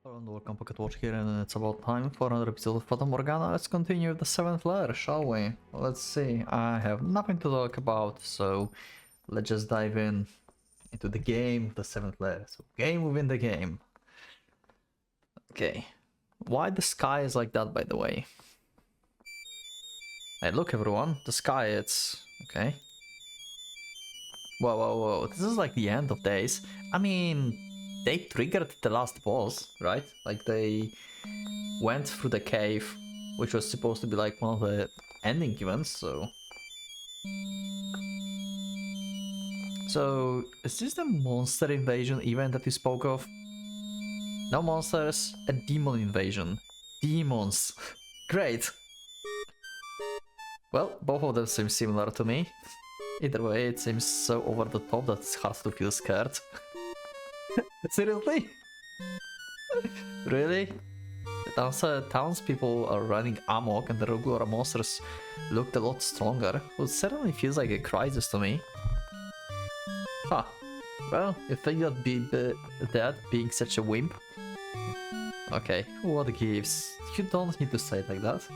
Hello and welcome, PocketWatch here, and it's about time for another episode of Fata Morgana. Let's continue with the 7th layer, shall we? Let's see, I have nothing to talk about, so let's just dive into the game of the 7th layer. So, game within the game. Okay, why the sky is like that, by the way? Hey, look everyone, the sky, it's... okay. Whoa, whoa, whoa, this is like the end of days. I mean... they triggered the last boss, right? Like they went through the cave, which was supposed to be like one of the ending events, so... So, is this the monster invasion event that you spoke of? No monsters, a demon invasion. Demons. Great! Well, both of them seem similar to me. Either way, it seems so over the top that it's hard to feel scared. Seriously? Really? The townspeople are running amok and the regular monsters looked a lot stronger. Well, it certainly feels like a crisis to me. Huh. Well, you think that being such a wimp? Okay, what gives? You don't need to say it like that.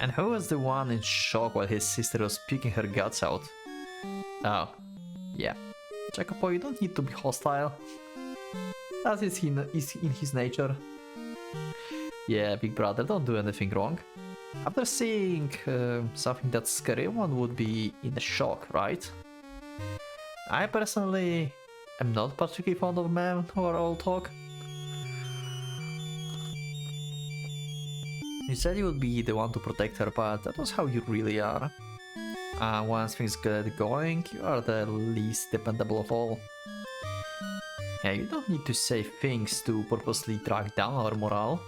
And who was the one in shock while his sister was puking her guts out? Oh, yeah. Jacopo, you don't need to be hostile. That is in his nature. Yeah, big brother, don't do anything wrong. After seeing something that scary, one would be in a shock, right? I personally am not particularly fond of men who are all talk. You said you would be the one to protect her, but that was how you really are. Once things get going, you are the least dependable of all. Yeah, you don't need to say things to purposely drag down our morale.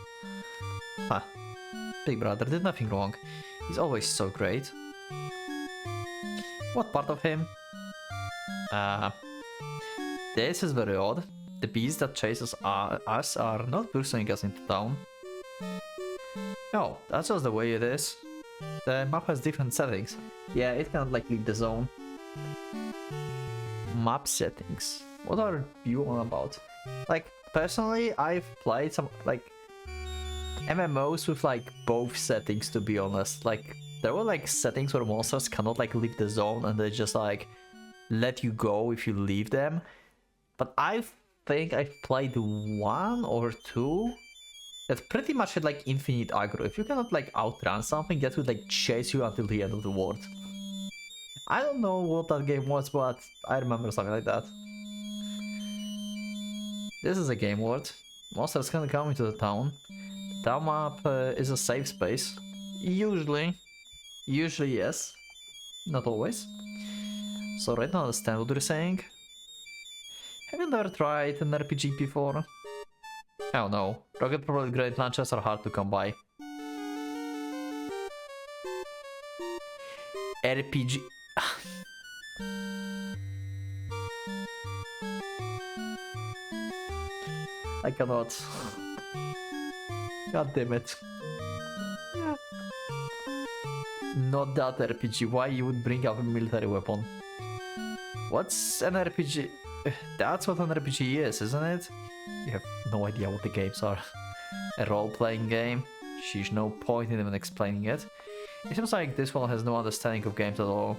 Huh. Big brother did nothing wrong. He's always so great. What part of him? This is very odd. The beast that chases us are not pursuing us into town. No, that's just the way it is. The map has different settings. Yeah, it cannot like leave the zone. Map settings. What are you on about? Like, personally, I've played some, like, MMOs with, like, both settings, to be honest. Like, there were, like, settings where monsters cannot, like, leave the zone and they just, like, let you go if you leave them. But I think I've played one or two that pretty much had, like, infinite aggro. If you cannot, like, outrun something, that would, like, chase you until the end of the world. I don't know what that game was, but I remember something like that. This is a game world. Monsters can come into the town. The town map is a safe space. Usually. Usually, yes. Not always. So I don't understand what you're saying. Have you never tried an RPG before? Oh no. Rocket-propelled grenade launchers are hard to come by. RPG... I cannot. God damn it. Not that RPG. Why you would bring up a military weapon? What's an RPG? That's what an RPG is, isn't it? You have no idea what the games are. A role-playing game? Sheesh, no point in even explaining it. It seems like this one has no understanding of games at all.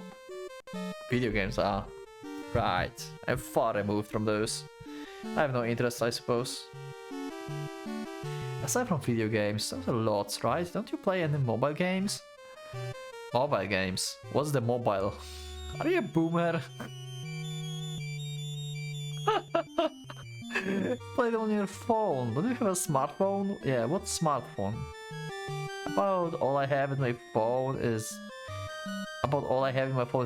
Video games are. Right, I'm far removed from those. I have no interest, I suppose. Aside from video games, those are lots, right? Don't you play any mobile games? Mobile games? What's the mobile? Are you a boomer? Play it on your phone. Don't you have a smartphone? Yeah, what smartphone? About all I have in my phone is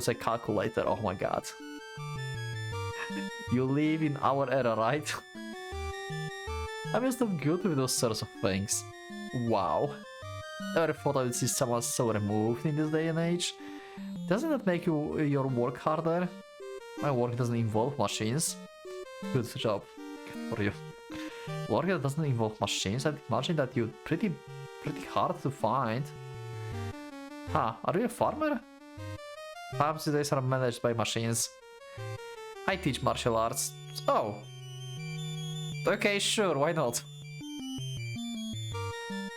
a calculator. Oh my god. You live in our era, right? I'm just not good with those sorts of things. Wow. Never thought I would see someone so removed in this day and age. Doesn't that make your work harder? My work doesn't involve machines. Good job. Good for you. Work that doesn't involve machines, I'd imagine that you're pretty hard to find. Huh, are you a farmer? Farms these days are managed by machines. I teach martial arts. Oh. Okay, sure, why not?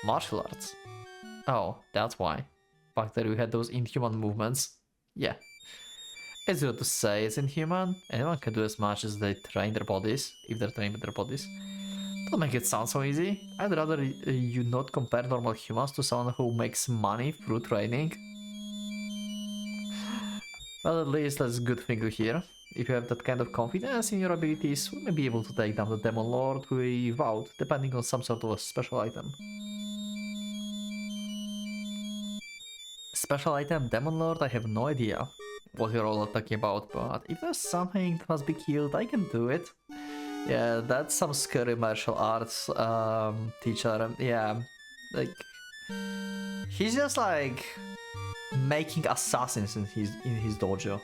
Martial arts. Oh, that's why. Back there we had those inhuman movements. Yeah. It's good to say it's inhuman. Anyone can do as much as they train their bodies, if they're trained with their bodies. Don't make it sound so easy. I'd rather you not compare normal humans to someone who makes money through training. Well, at least that's a good thing to hear. If you have that kind of confidence in your abilities, we may be able to take down the Demon Lord without depending on some sort of a special item. Special item Demon Lord, I have no idea what you're all talking about, but if there's something that must be killed, I can do it. Yeah, that's some scary martial arts teacher. Yeah, like he's just like making assassins in his dojo.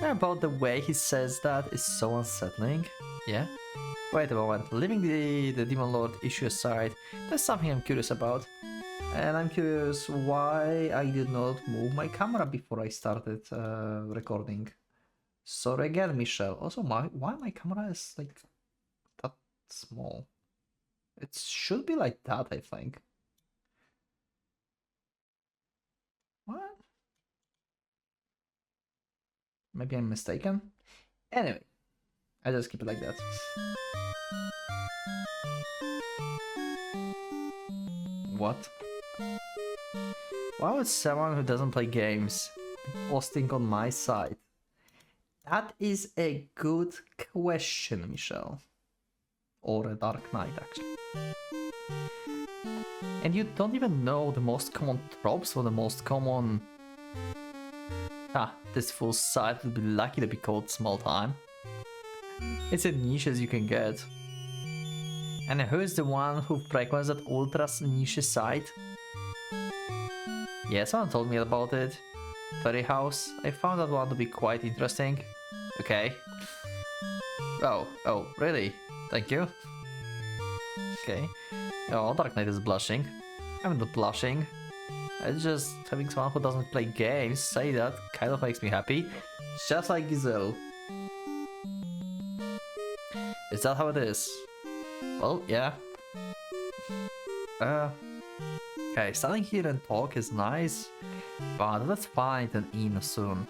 About the way he says that is so unsettling. Yeah. Wait a moment. Leaving the Demon Lord issue aside, there's something I'm curious about. And I'm curious why I did not move my camera before I started recording. Sorry again, Michelle. Also, why my camera is like that small? It should be like that, I think. What? Maybe I'm mistaken? Anyway, I just keep it like that. What? Why would someone who doesn't play games posting on my site? That is a good question, Michelle. Or a Dark Knight, actually. And you don't even know the most common tropes or the most common... Ah, this full site would be lucky to be called Small Time. It's as niche as you can get. And who is the one who frequents that ultra niche site? Yeah, someone told me about it. Fairy House. I found that one to be quite interesting. Okay. Oh, really? Thank you. Okay. Oh, Dark Knight is blushing. I'm not blushing. It's just having someone who doesn't play games say that kind of makes me happy. Just like Giselle. Is that how it is? Well, yeah. Okay, standing here and talk is nice, but let's find an inn soon.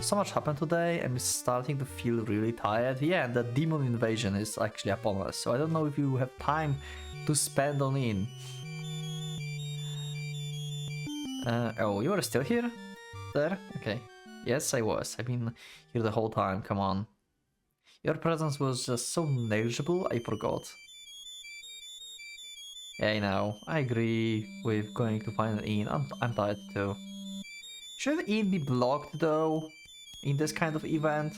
So much happened today, I'm starting to feel really tired. Yeah, and the demon invasion is actually upon us, so I don't know if you have time to spend on inn. Oh, you were still here? There? Okay. Yes, I was. I've been here the whole time, come on. Your presence was just so negligible, I forgot. Yeah, I know. I agree with going to find an inn. I'm tired too. Should the inn be blocked though? In this kind of event?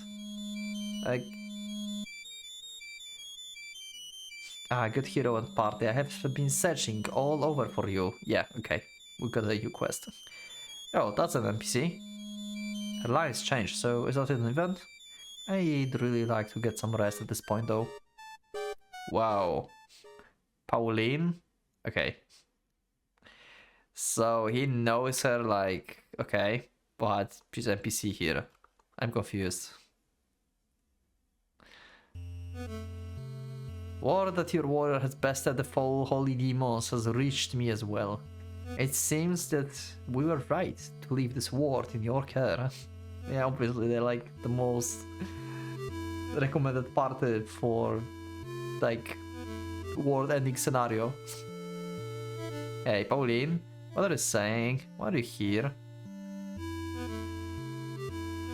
Like... Ah, good hero and party. I have been searching all over for you. Yeah, okay. We got a new quest. Oh, that's an NPC. Her lines changed, so is that an event? I'd really like to get some rest at this point though. Wow. Pauline? Okay. So he knows her like, okay, but she's NPC here. I'm confused. Word that your warrior has bested the foul holy demons has reached me as well. It seems that we were right to leave this ward in your care. Yeah, obviously they're like the most recommended party for like world ending scenario. Hey Pauline, what are you saying? Why are you here?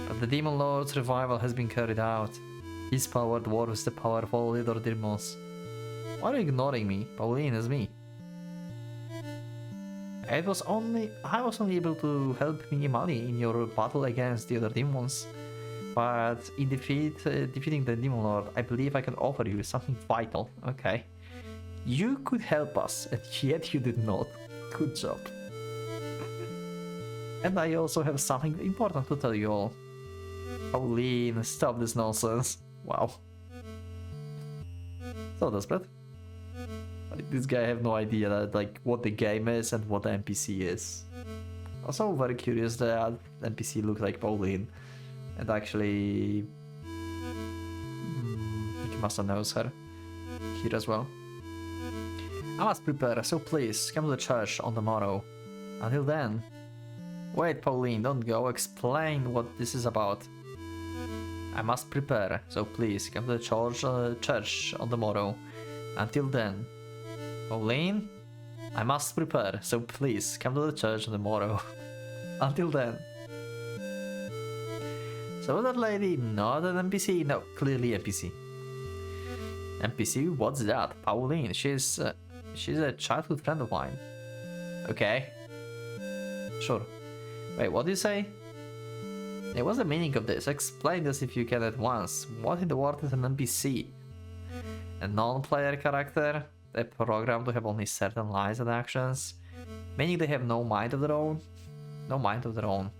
But the Demon Lord's revival has been carried out. His power dwarfs the powerful leader demons. Why are you ignoring me? Pauline is me. I was only able to help minimally in your battle against the other demons. But in defeating the Demon Lord, I believe I can offer you something vital. Okay. You could help us, and yet you did not. Good job. And I also have something important to tell you all. Pauline, stop this nonsense. Wow. So desperate. Like, this guy have no idea that, like, what the game is and what the NPC is. Also very curious that NPC looks like Pauline. And actually... He must have knows her here as well. I must prepare, so please, come to the church on the morrow. Until then... Wait, Pauline, don't go. Explain what this is about. I must prepare, so please, come to the church on the morrow. Until then... Pauline? I must prepare, so please, come to the church on the morrow. Until then... So that lady, not an NPC? No, clearly NPC. NPC? What's that? Pauline, she's a childhood friend of mine. Okay. Sure. Wait, what do you say? Hey, what's the meaning of this? Explain this if you can at once. What in the world is an NPC? A non-player character? They're programmed to have only certain lines and actions? Meaning they have no mind of their own? No mind of their own.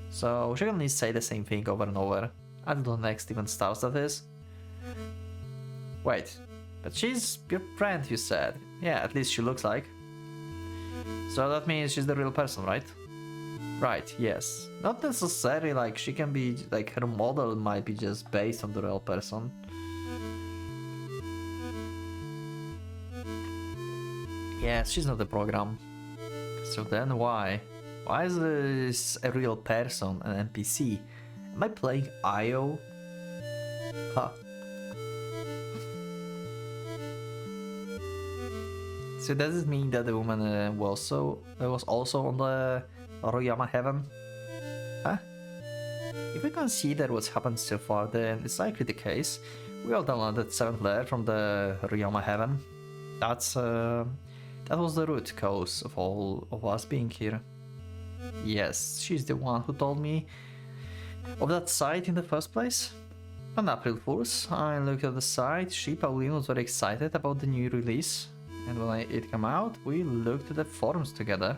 So she can only say the same thing over and over. Until the next event starts, that is. Wait, but she's your friend, you said. Yeah, at least she looks like. So that means she's the real person, right? Right, yes. Not necessarily, like, she can be, like, her model might be just based on the real person. Yes, she's not the program. So then why? Why is this a real person, an NPC? Am I playing IO? Huh. So does it mean that the woman was also on the Royama Heaven? Huh? If we consider what's happened so far, then it's likely the case. We all downloaded 7th Lair from the Royama Heaven. That was the root cause of all of us being here. Yes, she's the one who told me of that site in the first place. On April Fools, I looked at the site. She, Pauline, was very excited about the new release. And when it came out, we looked at the forums together.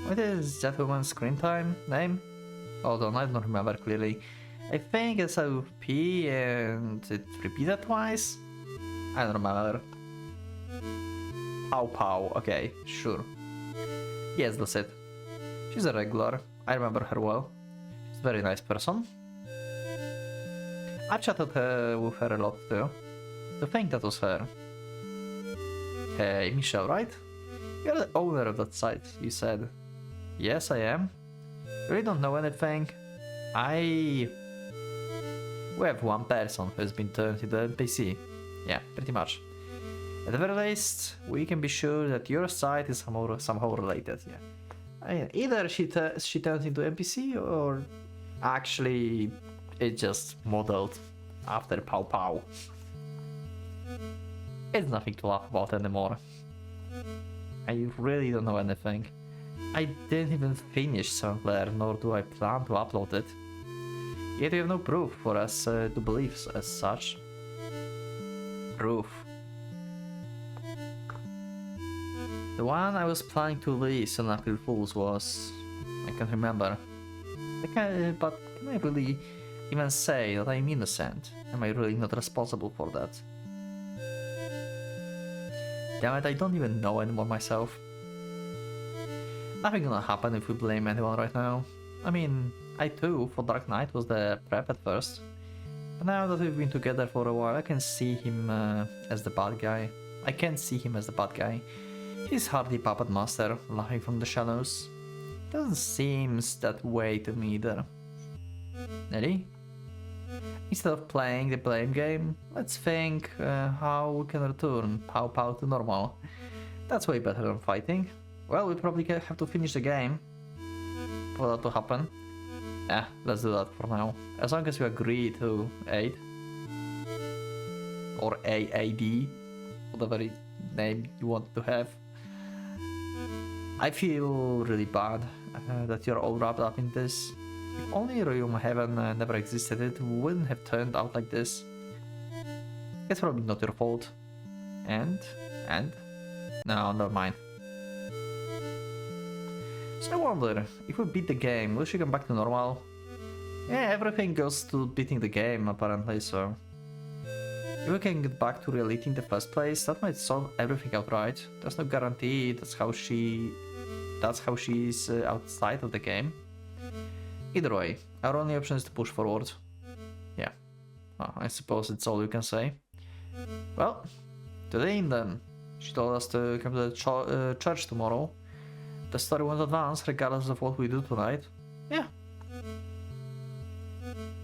What is that woman's screen time name? Hold on, I don't remember clearly. I think it's OP and it repeated twice? I don't remember. Pow, okay, sure. Yes, that's it. She's a regular. I remember her well. She's a very nice person. I chatted with her a lot too. To think that was her. Hey, Michelle, right? You're the owner of that site, you said. Yes, I am. You really don't know anything? We have one person who has been turned into an NPC. Yeah, pretty much. At the very least, we can be sure that your site is somehow related, yeah. I mean, either she turns into NPC or actually it just modeled after Pow Pow. It's nothing to laugh about anymore. I really don't know anything. I didn't even finish 7th Lair, nor do I plan to upload it. Yet we have no proof for us to believe as such. Proof. The one I was planning to release on April Fools was... I can't remember. But can I really even say that I'm innocent? Am I really not responsible for that? Damn it, I don't even know anymore myself. Nothing gonna happen if we blame anyone right now. I mean, I too, for Dark Knight, was the prep at first. But now that we've been together for a while, I can see him as the bad guy. I can't see him as the bad guy. He's hardly puppet master, laughing from the shadows. Doesn't seem that way to me either. Nelly? Instead of playing the blame game, let's think how we can return Pow Pow to normal. That's way better than fighting. Well, we probably have to finish the game for that to happen. Yeah, let's do that for now. As long as you agree to aid. Or AAD, whatever name you want to have. I feel really bad that you're all wrapped up in this. If only Royal Heaven never existed, it wouldn't have turned out like this. It's probably not your fault. And? No, never mind. So I wonder, if we beat the game, will she come back to normal? Yeah, everything goes to beating the game, apparently, so... If we can get back to reality in the first place, that might solve everything outright. There's no guarantee that's how she's outside of the game. Either way, our only option is to push forward. Yeah. Well, I suppose it's all you can say. Well, Today then. She told us to come to the church tomorrow. The story won't advance regardless of what we do tonight. Yeah.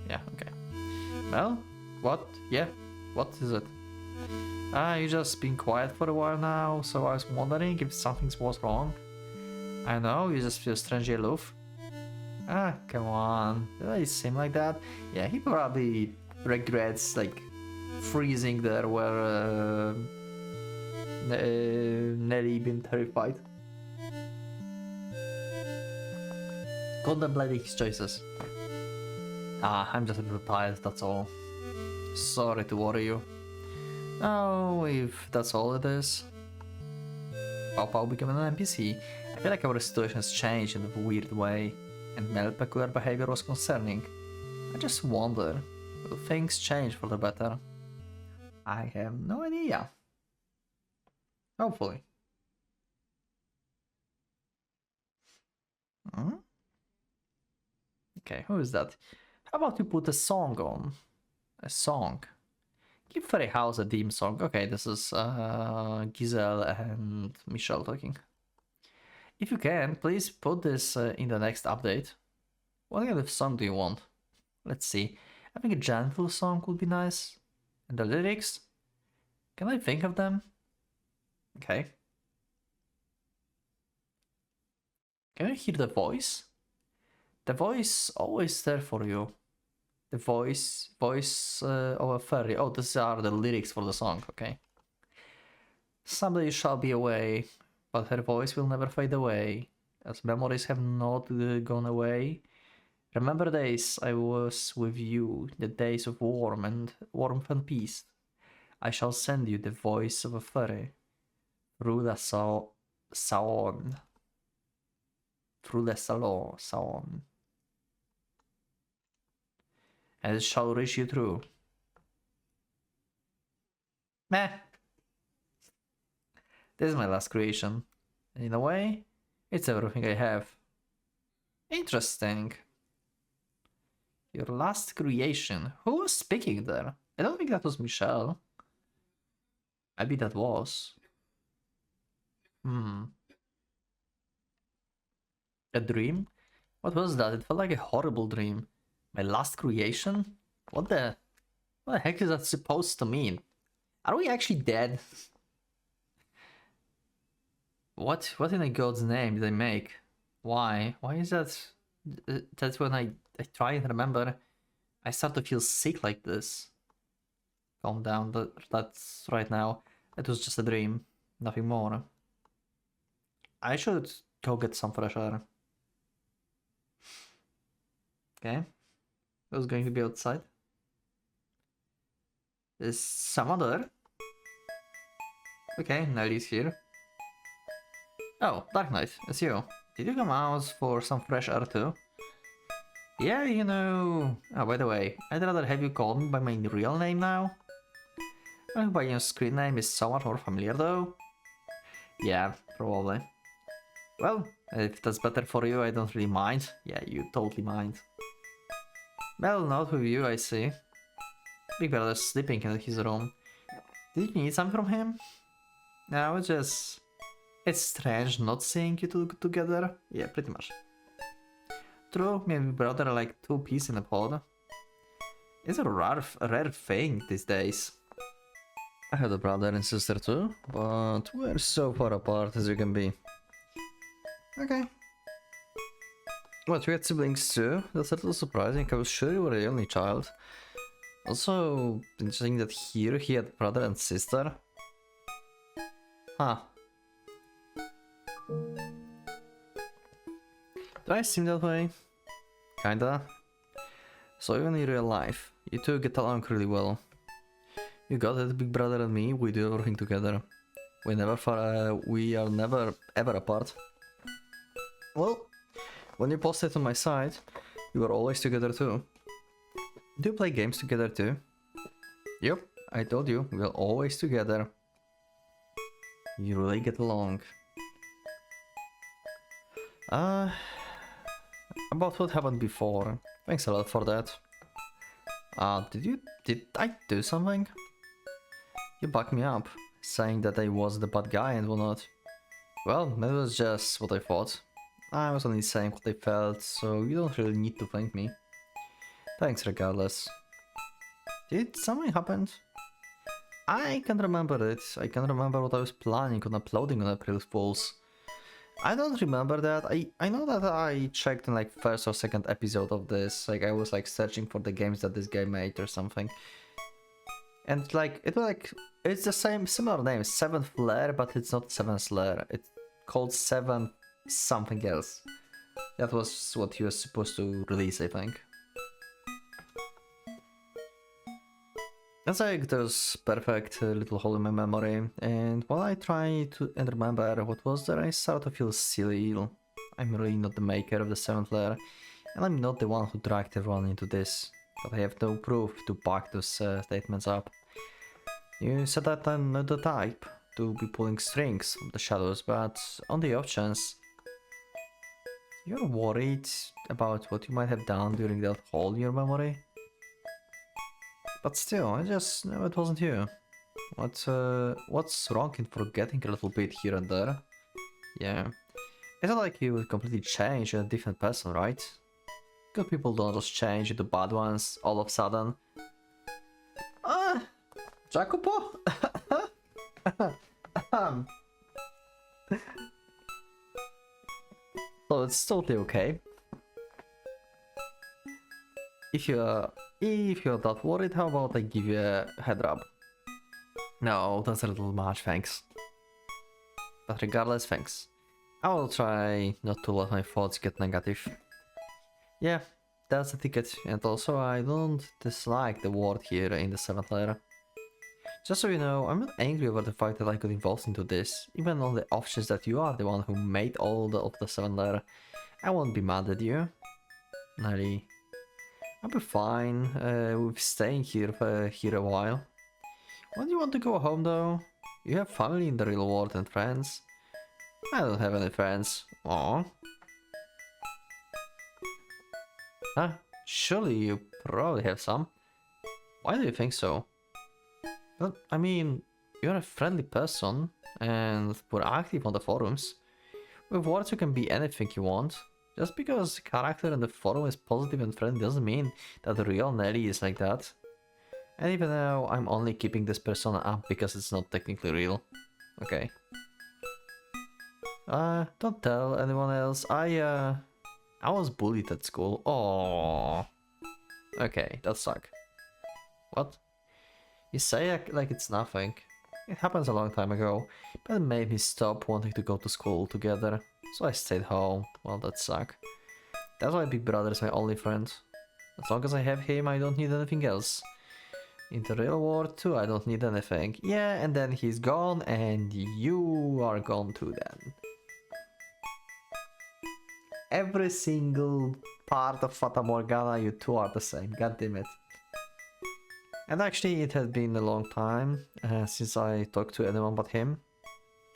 Yeah, okay. Well, what? Yeah, what is it? You just been quiet for a while now, so I was wondering if something was wrong. I know, you just feel strangely aloof. Come on. Does it seem like that? Yeah, he probably regrets, like, freezing there where Nelly been terrified. Contemplating his choices. I'm just a little tired, that's all. Sorry to worry you. Oh, if that's all it is. Papa became an NPC. I feel like our situation has changed in a weird way, and Mel's peculiar behavior was concerning. I just wonder, will things change for the better? I have no idea. Hopefully. Hmm? Okay, who is that? How about you put a song on? A song. Give Fairy House a theme song. Okay, this is Giselle and Michelle talking. If you can, please put this in the next update. What kind of song do you want? Let's see. I think a gentle song would be nice. And the lyrics? Can I think of them? Okay. Can you hear the voice? The voice always there for you. The voice of a fairy. Oh, these are the lyrics for the song, okay. Someday you shall be away, but her voice will never fade away, as memories have not gone away. Remember days I was with you, the days of warmth and peace. I shall send you the voice of a fairy through the salon. Through the salon. And it shall reach you through. Meh. This is my last creation. In a way, it's everything I have. Interesting. Your last creation. Who was speaking there? I don't think that was Michelle. Maybe that was. A dream? What was that? It felt like a horrible dream. My last creation? What the heck is that supposed to mean? Are we actually dead? What in a god's name did I make? Why? Why is that? That's when I try and remember. I start to feel sick like this. Calm down, that's right now. It was just a dream, nothing more. I should go get some fresh air. Okay. Who's going to be outside? Is someone there? Okay, Nelly's here. Oh, Dark Knight, it's you. Did you come out for some fresh air too? Yeah, you know... Oh, by the way, I'd rather have you call me by my real name now. I think by your screen name is somewhat more familiar though. Yeah, probably. Well, if that's better for you, I don't really mind. Yeah, you totally mind. Well, not with you, I see. Big Brother's sleeping in his room. Did you need something from him? No, it's just... It's strange not seeing you two together. Yeah, pretty much. True, me and Big Brother are like two peas in a pod. It's a rare thing these days. I had a brother and sister too, but we're so far apart as you can be. Okay. What, you had siblings too? That's a little surprising. I was sure you were the only child. Also, interesting that here he had brother and sister. Huh. Do I seem that way? Kinda. So even in real life, you two get along really well. You got it, Big Brother and me, we do everything together. We are never ever apart. Well, when you posted on my site, you were always together too. Do you play games together too? Yep, I told you, we're always together. You really get along. About what happened before. Thanks a lot for that. Did I do something? You backed me up. saying that I was the bad guy and whatnot. Well, that was just what I thought. I was only saying what I felt, so you don't really need to thank me. Thanks regardless. Did something happen? I can't remember it. I can't remember what I was planning on uploading on April Fools. I don't remember that. I know that I checked in like first or second episode of this. Like I was like searching for the games that this game made or something. And like it was like it's the same similar name, 7th Lair, but it's not 7th Lair. It's called 7 something else. That was what he was supposed to release, I think. That's like there's perfect little hole in my memory, and while I try to remember what was there, I start to feel silly. I'm really not the maker of the 7th Lair, and I'm not the one who dragged everyone into this, but I have no proof to back those statements up. You said that I'm not the type to be pulling strings from the shadows, but on the off chance, you're worried about what you might have done during that hole in your memory? But still, I just know it wasn't you. What's wrong in forgetting a little bit here and there? Yeah. It's not like you would completely change a different person, right? Good people don't just change into bad ones all of a sudden. Jacopo? So it's totally okay. If you're that worried, how about I give you a head rub? No, that's a little much, thanks. But regardless, thanks. I will try not to let my thoughts get negative. Yeah, that's the ticket, and also I don't dislike the word here in the 7th Lair. Just so you know, I'm not angry over the fact that I got involved into this, even on the off chance that you are the one who made all of the 7th Lair. I won't be mad at you. Nelly. I'll be fine with staying here for a while. When do you want to go home though? You have family in the real world and friends. I don't have any friends. Aww. Huh? Surely you probably have some. Why do you think so? Well, I mean, you're a friendly person and we're active on the forums. With words you can be anything you want. Just because the character in the forum is positive and friendly doesn't mean that the real Nelly is like that. And even though I'm only keeping this persona up because it's not technically real. Okay. Don't tell anyone else. I was bullied at school. Oh. Okay, that sucks. What? You say like it's nothing. It happens a long time ago, but it made me stop wanting to go to school together. So I stayed home. Well, that sucks. That's why Big Brother is my only friend. As long as I have him, I don't need anything else. In the real world too, I don't need anything. Yeah, and then he's gone, and you are gone too then. Every single part of Fata Morgana, you two are the same. God damn it. And actually, it has been a long time since I talked to anyone but him.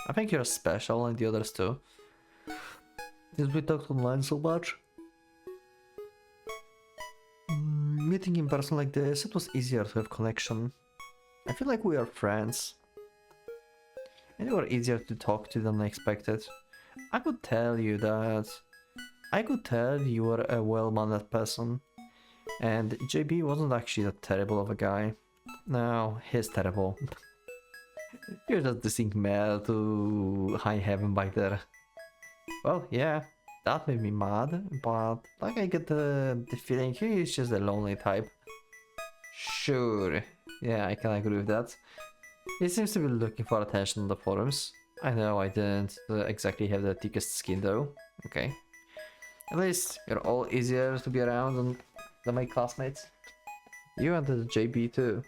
I think you're special, and the others too. Since we talked online so much. Meeting in person like this, it was easier to have connection. I feel like we are friends. And you were easier to talk to than I expected. I could tell you were a well-mannered person. And JB wasn't actually that terrible of a guy. No, he's terrible. You're just dissing Mel to high heaven back there. Well, yeah, that made me mad, but like I get the feeling he's just a lonely type. Sure, yeah, I can agree with that. He seems to be looking for attention on the forums. I know I didn't exactly have the thickest skin though. Okay. At least you're all easier to be around than my classmates. You and the JB too.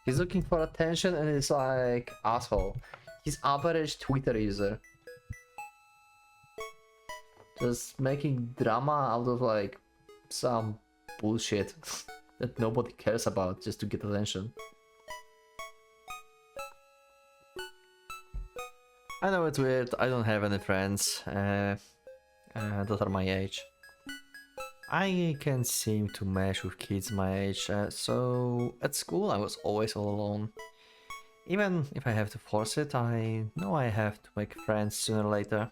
He's looking for attention and he's like, asshole. He's average Twitter user. Just making drama out of like some bullshit that nobody cares about just to get attention. I know it's weird, I don't have any friends that are my age. I can't seem to mesh with kids my age, so at school I was always all alone. Even if I have to force it, I know I have to make friends sooner or later.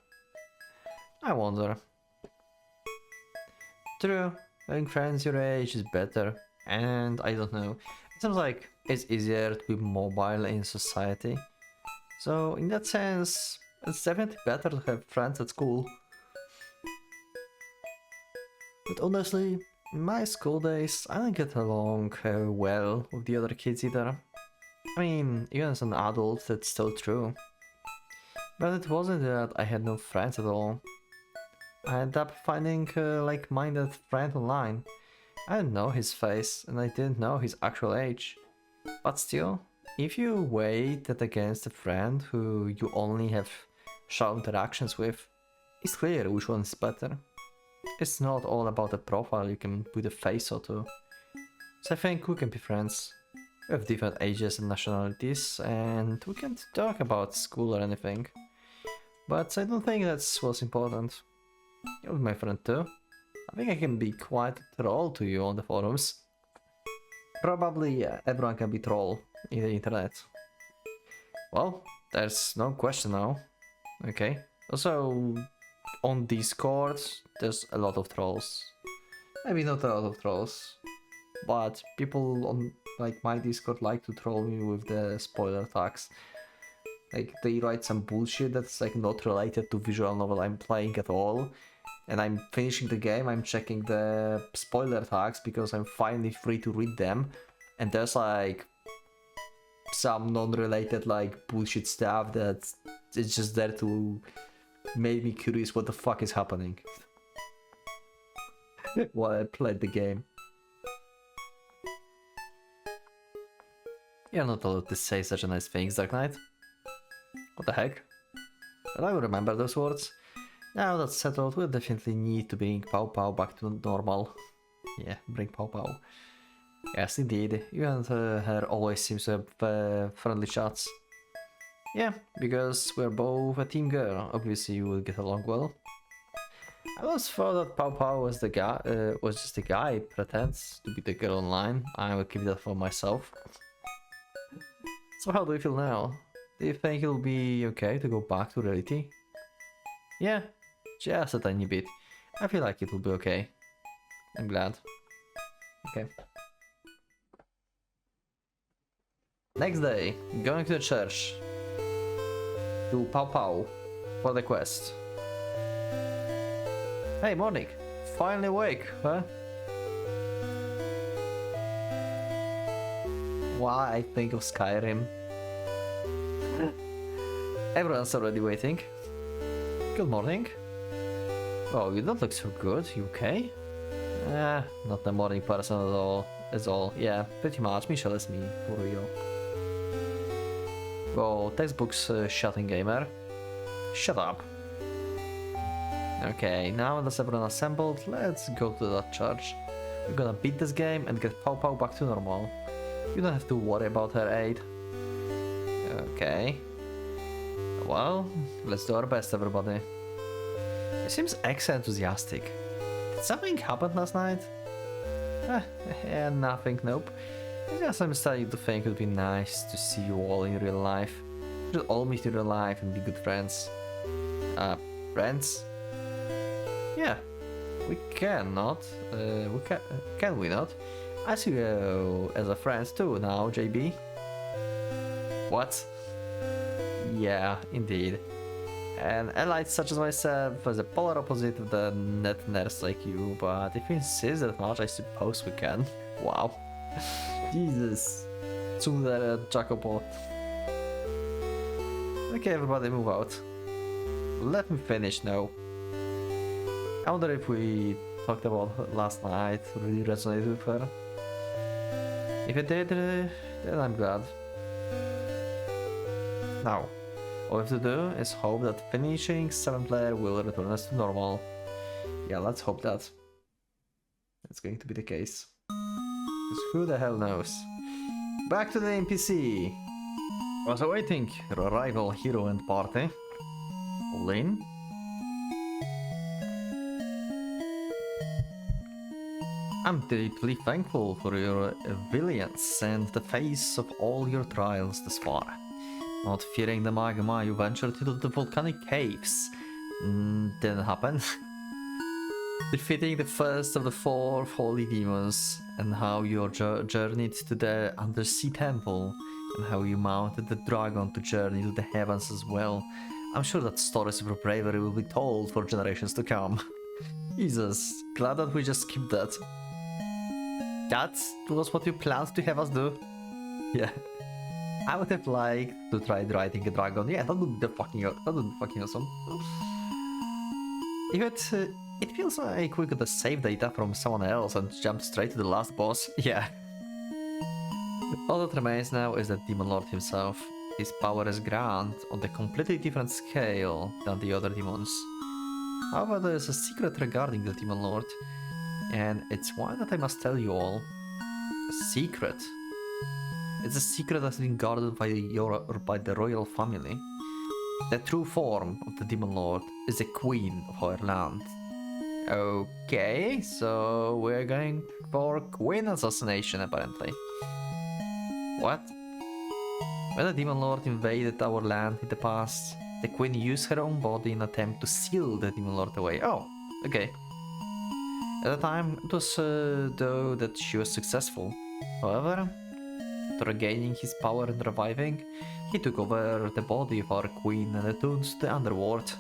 I wonder. True, having friends your age is better, and I don't know. It seems like it's easier to be mobile in society. So in that sense, it's definitely better to have friends at school. But honestly, in my school days, I didn't get along well with the other kids either. I mean, even as an adult, that's still true. But it wasn't that I had no friends at all. I ended up finding a like-minded friend online. I didn't know his face, and I didn't know his actual age. But still, if you weigh that against a friend who you only have short interactions with, it's clear which one is better. It's not all about the profile you can put a face onto. So I think we can be friends. We have different ages and nationalities, and we can't talk about school or anything. But I don't think that's what's important. You're my friend too. I think I can be quite a troll to you on the forums. Probably everyone can be troll in the internet. Well, there's no question now. Okay. Also, on Discord, there's a lot of trolls. Maybe not a lot of trolls, but people on like my Discord like to troll me with the spoiler tags. Like they write some bullshit that's like not related to visual novel I'm playing at all. And I'm finishing the game, I'm checking the spoiler tags because I'm finally free to read them. And there's like some non-related like bullshit stuff that it's just there to make me curious what the fuck is happening while I played the game. You're not allowed to say such a nice things, Dark Knight. What the heck? But I will remember those words. Now that's settled, we'll definitely need to bring Pow Pow back to normal. Yeah, bring Pow Pow. Yes, indeed. You and her always seems to have friendly chats. Yeah, because we're both a team girl. Obviously, you will get along well. I always thought that Pow Pow was the guy, was just a guy pretends to be the girl online. I will keep that for myself. So how do you feel now? Do you think it'll be okay to go back to reality? Yeah, just a tiny bit. I feel like it'll be okay. I'm glad. Okay. Next day, going to the church. To Pow Pow for the quest. Hey, morning. Finally awake, huh? Why I think of Skyrim. Everyone's already waiting. Good morning. Oh, you don't look so good. You okay? Not the morning person at all. Is all. Yeah, pretty much. Michelle is me, for real. Well, textbooks, shutting gamer. Shut up. Okay, now that's everyone assembled, let's go to that church. We're gonna beat this game and get Pow Pow back to normal. You don't have to worry about her aid. Okay. Well, let's do our best, everybody. He seems extra enthusiastic. Did something happen last night? Yeah, nothing, nope. I guess I'm starting to think it would be nice to see you all in real life. We should all meet in real life and be good friends. Friends? Yeah, we cannot. Can we not? I see you as a friend too now, JB. What? Yeah, indeed. An ally such as myself is the polar opposite of the net nurse like you, but if you insist that much, I suppose we can. Wow. Jesus. Tsundere Jacopo. Okay, everybody move out. Let me finish now. I wonder if we talked about last night really resonated with her. If it did, then I'm glad. Now, all we have to do is hope that finishing 7th layer will return us to normal. Yeah, let's hope that. That's going to be the case. Because who the hell knows? Back to the NPC. Was awaiting your arrival, hero and party. Lynn? I'm deeply thankful for your valiance and the face of all your trials thus far. Not fearing the magma, you ventured into the volcanic caves. Didn't happen. Defeating the first of the 4 holy demons, and how you journeyed to the undersea temple, and how you mounted the dragon to journey to the heavens as well. I'm sure that stories of your bravery will be told for generations to come. Jesus, glad that we just skipped that. That was what you planned to have us do? Yeah. I would have liked to try riding a dragon. Yeah, that would be fucking awesome. It feels like we could save data from someone else and jump straight to the last boss. Yeah. All that remains now is the Demon Lord himself. His power is grand on a completely different scale than the other demons. However, there is a secret regarding the Demon Lord, and it's one that I must tell you all. A secret. It's a secret that's been guarded by the royal family. The true form of the Demon Lord is the queen of our land. Okay, so we're going for queen assassination apparently. What? When the Demon Lord invaded our land in the past, the queen used her own body in an attempt to seal the Demon Lord away. Oh, okay. At the time, it was though that she was successful. However, after regaining his power and reviving, he took over the body of our queen and returned to the underworld.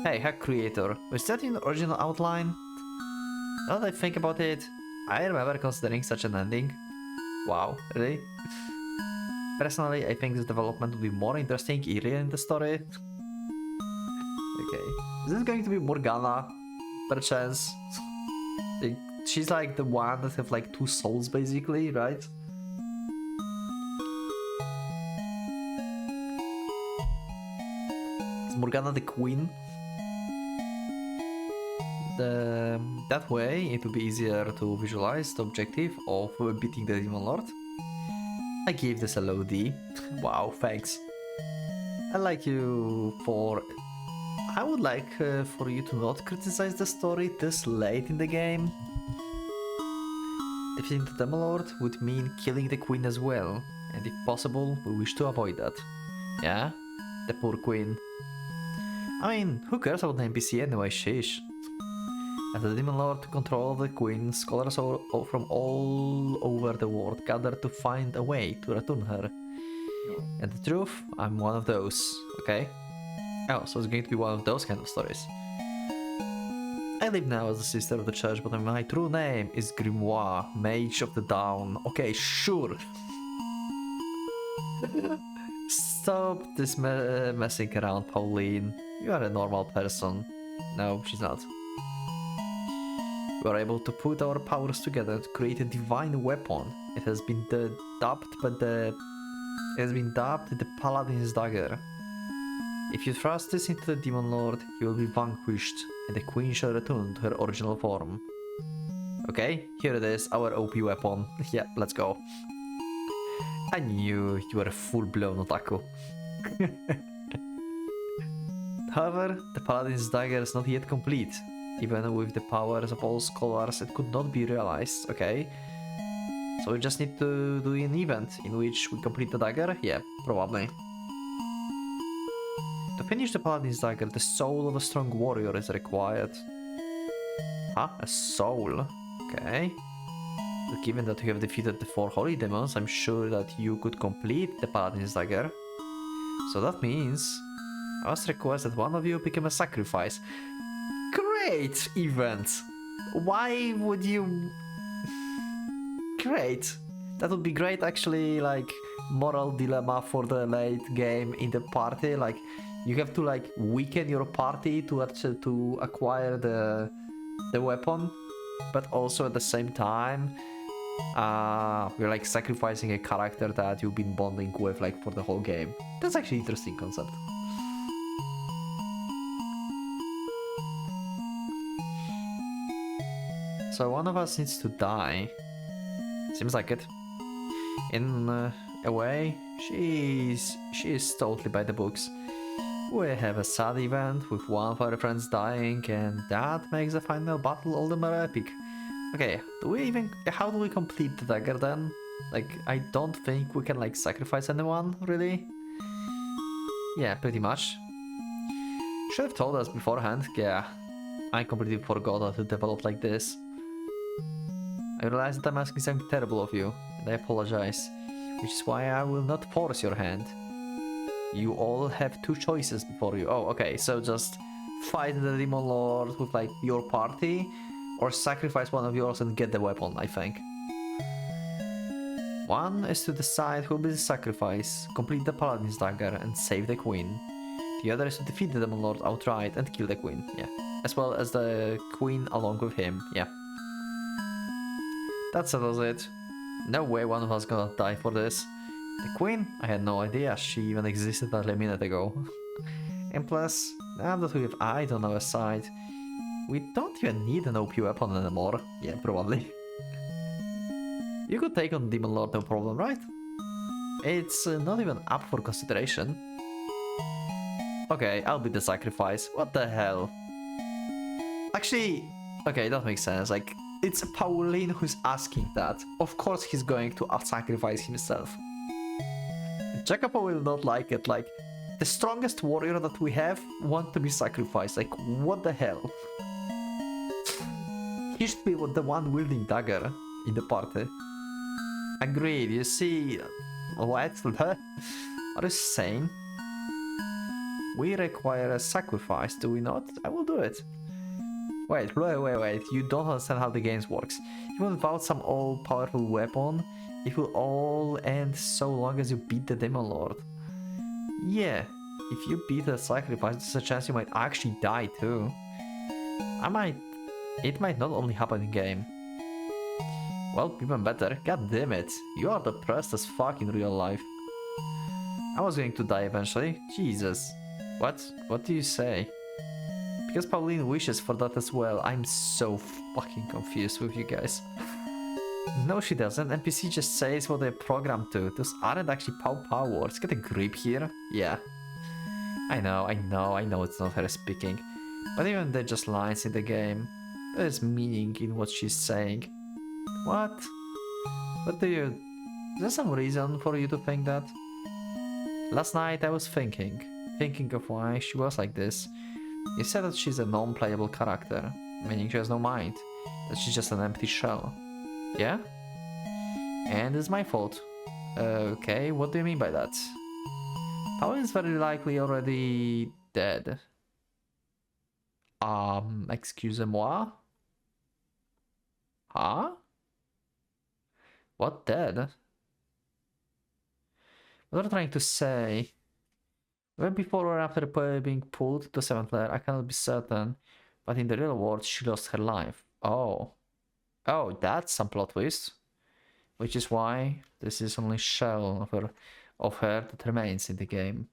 Hey, hack creator, was that in the original outline? Now that I think about it, I remember considering such an ending. Wow, really? Personally, I think this development would be more interesting earlier in the story. Okay. Is this going to be Morgana, perchance? She's like the one that have like 2 souls basically, right? Is Morgana the queen? That way it will be easier to visualize the objective of beating the Demon Lord. I gave this a low D. Wow, thanks. I like you for... I would like for you to not criticize the story this late in the game. Defeating the Demon Lord would mean killing the queen as well, and if possible, we wish to avoid that. Yeah? The poor queen. I mean, who cares about the NPC anyway, sheesh. As the Demon Lord took control of the queen, scholars from all over the world gathered to find a way to return her. And the truth, I'm one of those, okay? Oh, so it's going to be one of those kind of stories. I live now as a sister of the church, but my true name is Grimoire, Mage of the Dawn. Okay, sure. Stop this messing around, Pauline. You are a normal person. No, she's not. We are able to put our powers together to create a divine weapon. It has been dubbed the Paladin's Dagger. If you thrust this into the Demon Lord, he will be vanquished, and the Queen shall return to her original form. Okay, here it is, our OP weapon. Yeah, let's go. I knew you were a full-blown otaku. However, the Paladin's Dagger is not yet complete. Even with the powers of all scholars, it could not be realized, okay? So we just need to do an event in which we complete the dagger? Yeah, probably. To finish the Paladin's Dagger, the soul of a strong warrior is required. Huh? A soul? Okay. But given that you have defeated the 4 holy demons, I'm sure that you could complete the Paladin's Dagger. So that means I must request that one of you become a sacrifice. Great event! Why would you... Great! That would be great actually, like, moral dilemma for the late game in the party. Like, you have to like weaken your party to acquire the weapon, but also at the same time you're like sacrificing a character that you've been bonding with like for the whole game. That's actually an interesting concept. So one of us needs to die. Seems like it. In a way, she is totally by the books. We have a sad event with one of our friends dying, and that makes the final battle all the more epic. Okay, how do we complete the dagger then? Like, I don't think we can, like, sacrifice anyone, really. Yeah, pretty much. Should have told us beforehand. Yeah, I completely forgot how to develop like this. I realize that I'm asking something terrible of you, and I apologize. Which is why I will not force your hand. You all have two choices before you. Oh, okay, so just fight the Demon Lord with, like, your party, or sacrifice one of yours and get the weapon, I think. One is to decide who will be the sacrifice, complete the Paladin's dagger, and save the Queen. The other is to defeat the Demon Lord outright and kill the Queen, yeah. As well as the Queen along with him, yeah. That settles it. No way one of us gonna die for this. The Queen? I had no idea she even existed until a minute ago. And plus, now that we have Ide on our side, we don't even need an OP weapon anymore. Yeah, probably. You could take on Demon Lord, no problem, right? It's not even up for consideration. Okay, I'll be the sacrifice. What the hell? Actually, okay, that makes sense. Like, it's Pauline who's asking that. Of course he's going to sacrifice himself. Jacopo will not like it. Like, the strongest warrior that we have want to be sacrificed. Like, what the hell? He should be the one wielding dagger in the party. Agreed, you see... What? Are you saying? We require a sacrifice, do we not? I will do it. Wait, you don't understand how the game works. Even without some all-powerful weapon, it will all end so long as you beat the Demon Lord. Yeah, if you beat the sacrifice, there's a chance you might actually die too. It might not only happen in game. Well, even better. God damn it, you are depressed as fuck in real life. I was going to die eventually. Jesus. What? What do you say? Because Pauline wishes for that as well. I'm so fucking confused with you guys. No, she doesn't. NPC just says what they're programmed to. Those aren't actually pow words. Get a grip here. Yeah. I know it's not her speaking. But even they're just lines in the game. There's meaning in what she's saying. What? What do you... Is there some reason for you to think that? Last night I was thinking of why she was like this. You said that she's a non-playable character, meaning she has no mind, that she's just an empty shell. Yeah? And it's my fault. Okay, what do you mean by that? Paul is very likely already dead. Excusez-moi? Huh? What dead? What are you trying to say? When before or after being pulled to 7th layer, I cannot be certain. But in the real world, she lost her life. Oh. Oh, that's some plot twist. Which is why this is only shell of her that remains in the game.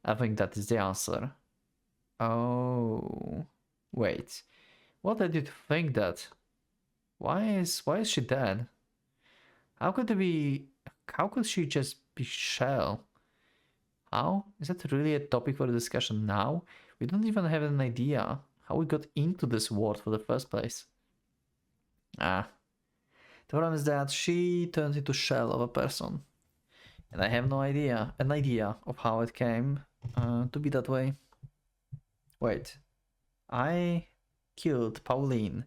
I think that is the answer. Oh. Wait. What led you to think that? Why is she dead? How could she just be shell? How? Is that really a topic for discussion now? We don't even have an idea how we got into this world for the first place. The problem is that she turned into shell of a person. And I have no idea, an idea of how it came to be that way. Wait. I killed Pauline.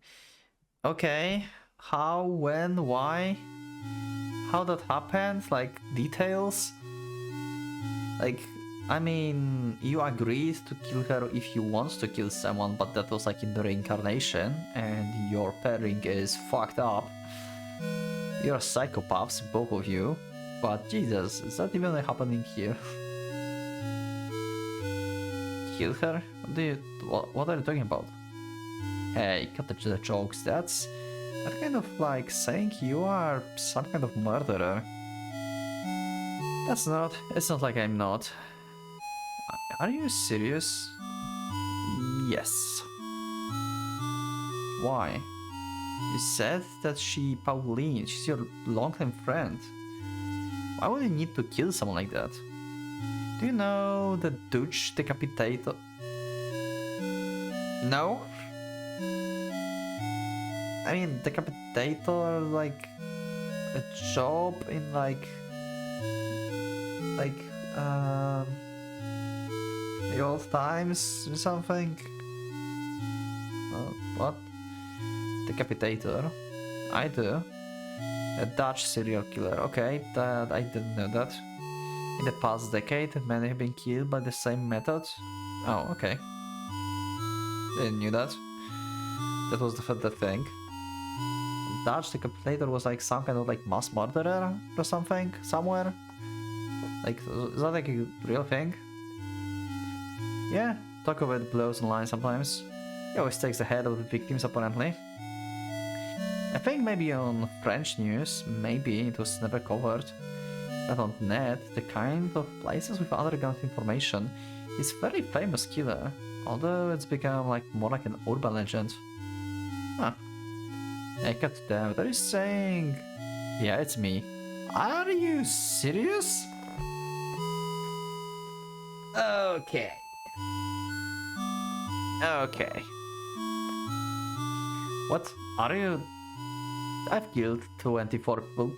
Okay. How, when, why? How that happened? Like, details? Like, I mean, you agreed to kill her if you want to kill someone, but that was like in the reincarnation, and your pairing is fucked up. You're psychopaths, both of you. But Jesus, is that even happening here? Kill her? What are you talking about? Hey, cut the jokes. That's kind of like saying you are some kind of murderer. It's not like I'm not. Are you serious? Yes. Why? You said that Pauline, she's your longtime friend. Why would you need to kill someone like that? Do you know the Dutch decapitator? No? I mean, decapitator, like... a job in like the old times or something. What? Decapitator. I do. A Dutch serial killer. Okay, that I didn't know that. In the past decade, many have been killed by the same method. Oh, okay. Didn't knew that. That was the thing. Dutch decapitator was like some kind of like mass murderer or something somewhere. Like, is that like a real thing? Yeah, talk about blows online sometimes. He always takes the head of the victims apparently. I think maybe on French news, maybe it was never covered. But on net, the kind of places with underground information is very famous killer. Although it's become like more like an urban legend. Huh. I got that. What are you saying? Yeah, it's me. Are you serious? Okay. Okay. What? Are you? I've killed 24 people.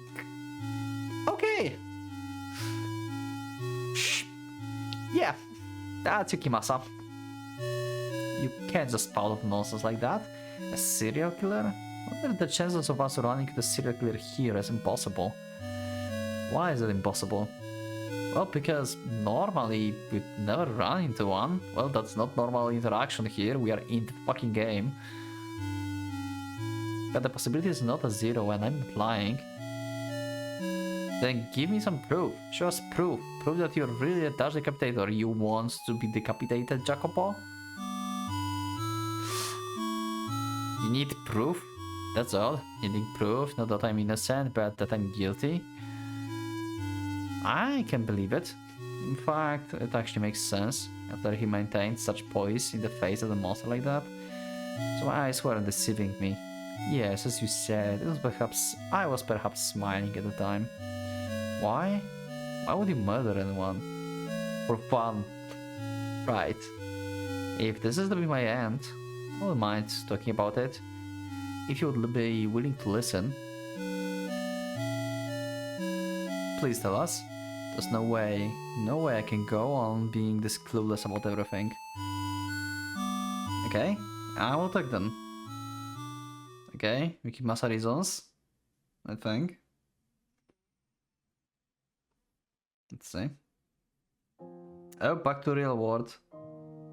Okay. Shh. Yeah, that's Yukimasa. You can't just spout off nonsense like that. A serial killer? What are the chances of us running into a serial killer here is impossible? Why is it impossible? Well, because normally we'd never run into one. Well, that's not normal interaction here, we are in the fucking game. But the possibility is not a zero and I'm not lying. Then give me some proof. Show us proof. Prove that you're really a Dutch decapitator. You want to be decapitated, Jacopo? You need proof? That's all. You need proof, not that I'm innocent, but that I'm guilty. I can believe it. In fact, it actually makes sense after he maintained such poise in the face of the monster like that. So my eyes weren't deceiving me. Yes, as you said, I was perhaps smiling at the time. Why? Why would you murder anyone? For fun. Right. If this is to be my end, I wouldn't mind talking about it. If you would be willing to listen. Please tell us. There's no way I can go on being this clueless about everything. Okay, I will talk then. Okay, Mikimasa reasons, I think. Let's see. Oh, back to real world.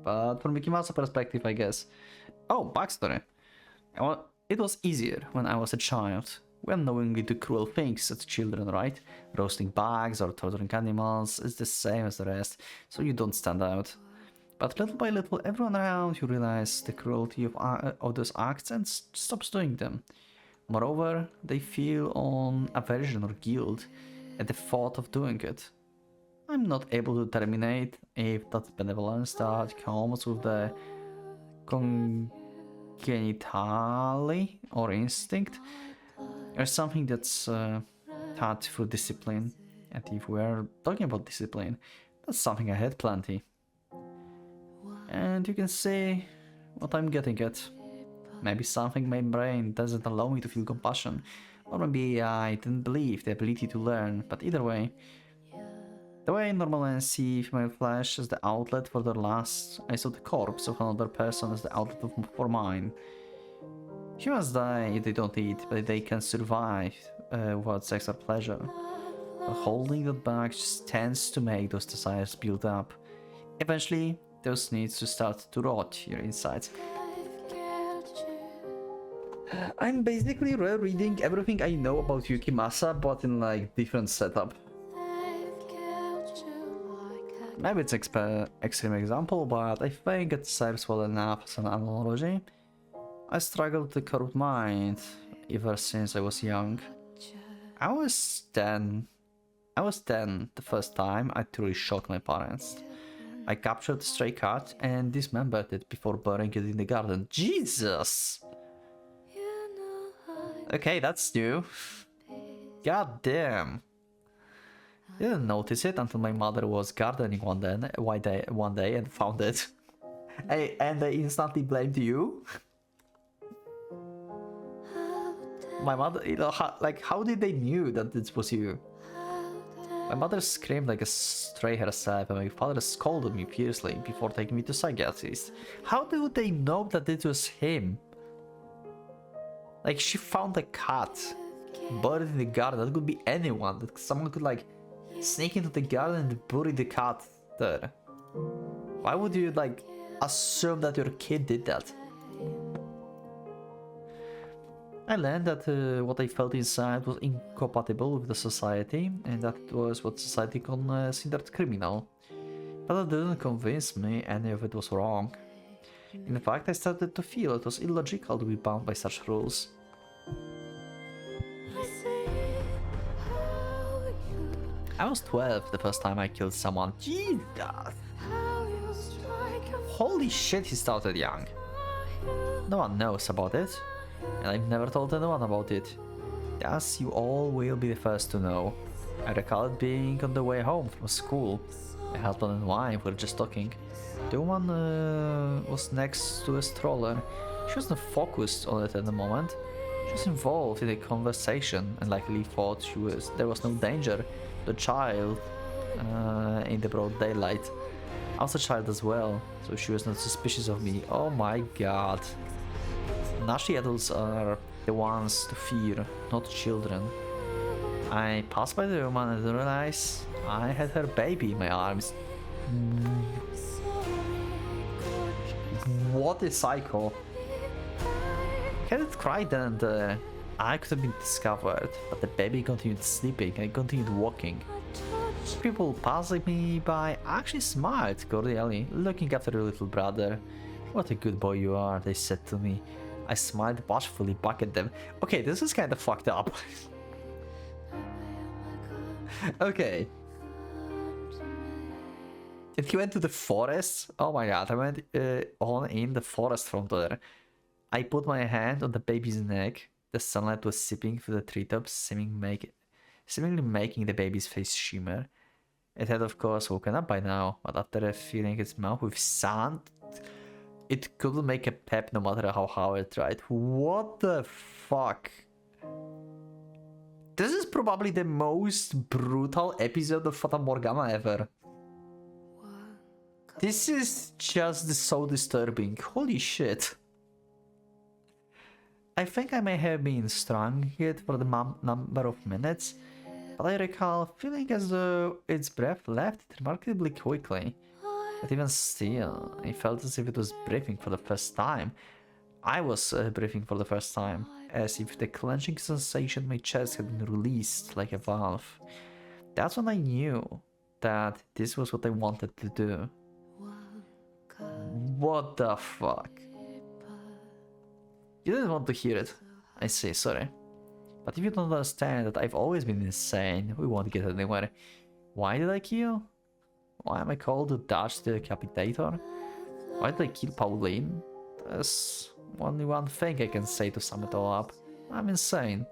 But from Mikimasa perspective, I guess. Oh, backstory. It was easier when I was a child. We unknowingly do cruel things as children, right? Roasting bugs or torturing animals is the same as the rest, so you don't stand out. But little by little, everyone around you realizes the cruelty of those acts and stops doing them. Moreover, they feel an aversion or guilt at the thought of doing it. I'm not able to determine if that's benevolence that comes with the congenitally or instinct, or something that's taught through discipline. And if we're talking about discipline, that's something I had plenty. And you can see what I'm getting at. Maybe something my brain doesn't allow me to feel compassion, or maybe I didn't believe the ability to learn, but either way, the way I normally see my flesh as the outlet for their lust, I saw the corpse of another person as the outlet for mine. Humans die if they don't eat, but they can survive without sex or pleasure. But holding that back just tends to make those desires build up. Eventually, those needs to start to rot your insides. I'm basically rereading everything I know about Yukimasa, but in like different setup. Maybe it's extreme example, but I think it serves well enough as an analogy. I struggled with the corrupt mind ever since I was young. I was 10 the first time I truly shocked my parents. I captured a stray cat and dismembered it before burying it in the garden. Jesus! Okay, that's new. God damn. Didn't notice it until my mother was gardening one day and found it. And I instantly blamed you. My mother, you know, how did they knew that this was you? My mother screamed like a stray herself, and my father scolded me fiercely before taking me to psychiatrist. How do they know that it was him? Like, she found a cat buried in the garden. That could be anyone. That someone could like sneak into the garden and bury the cat there. Why would you like assume that your kid did that? I learned that what I felt inside was incompatible with the society, and that was what society considered criminal. But that didn't convince me any of it was wrong. In fact, I started to feel it was illogical to be bound by such rules. I was 12 the first time I killed someone. Jesus! Holy shit, he started young. No one knows about it, and I've never told anyone about it. Thus, you all will be the first to know. I recall it being on the way home from school. My husband and wife were just talking. The woman was next to a stroller. She wasn't focused on it at the moment. She was involved in a conversation and likely thought there was no danger to the child in the broad daylight. I was a child as well, so she was not suspicious of me. Oh my god. Nasty adults are the ones to fear, not children. I passed by the woman and realized I had her baby in my arms. What a psycho. Had it cried then and I could have been discovered, but the baby continued sleeping and continued walking. People passing me by actually smiled cordially, looking after their little brother. What a good boy you are, they said to me. I smiled bashfully back at them. Okay, this is kind of fucked up. Okay. And he went to the forest. Oh my god, I went on in the forest from there. I put my hand on the baby's neck. The sunlight was seeping through the treetops, seemingly making the baby's face shimmer. It had of course woken up by now, but after filling its mouth with sand, it couldn't make a pep no matter how hard it tried. What the fuck? This is probably the most brutal episode of Fata Morgana ever. This is just so disturbing. Holy shit. I think I may have been strangling for the number of minutes, but I recall feeling as though its breath left it remarkably quickly. But even still, I felt as if it was breathing for the first time. I was breathing for the first time, as if the clenching sensation in my chest had been released like a valve. That's when I knew that this was what I wanted to do. What the fuck? You didn't want to hear it. I say, sorry. But if you don't understand that I've always been insane, we won't get anywhere. Why did I kill? Why am I called the Dutch Decapitator? Why did I kill Pauline? There's only one thing I can say to sum it all up. I'm insane.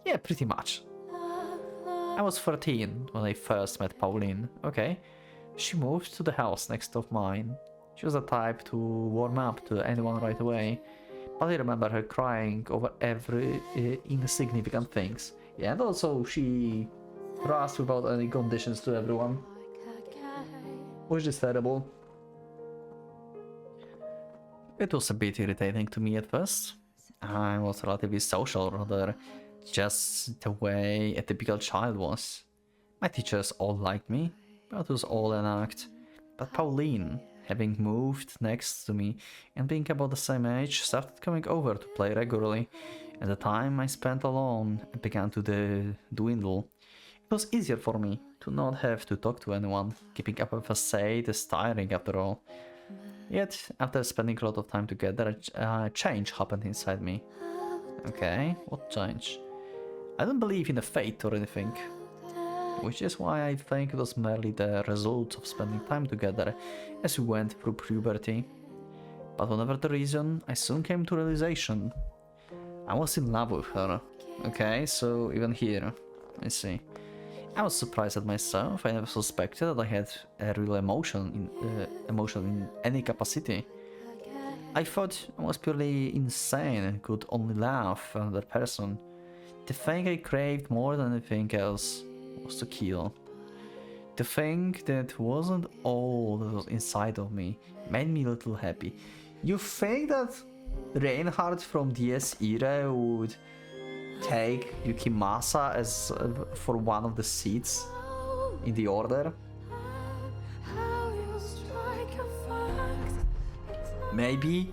Yeah, pretty much. I was 13 when I first met Pauline. Okay. She moved to the house next of mine. She was the type to warm up to anyone right away. But I remember her crying over every insignificant things. Yeah, and also she rushed without any conditions to everyone. Which is terrible. It was a bit irritating to me at first. I was relatively social, rather just the way a typical child was. My teachers all liked me, but it was all an act. But Pauline, having moved next to me and being about the same age, started coming over to play regularly, and the time I spent alone began to dwindle. It was easier for me to not have to talk to anyone. Keeping up a facade is tiring after all. Yet, after spending a lot of time together, a change happened inside me. Okay, what change? I don't believe in a fate or anything, which is why I think it was merely the result of spending time together as we went through puberty. But whatever the reason, I soon came to realization. I was in love with her. Okay, so even here, I see. I was surprised at myself. I never suspected that I had a real emotion in any capacity. I thought I was purely insane and could only laugh at another person. The thing I craved more than anything else was to kill. The thing that wasn't all that was inside of me made me a little happy. You think that Reinhardt from DS era would take Yukimasa as for one of the seats in the order? Maybe.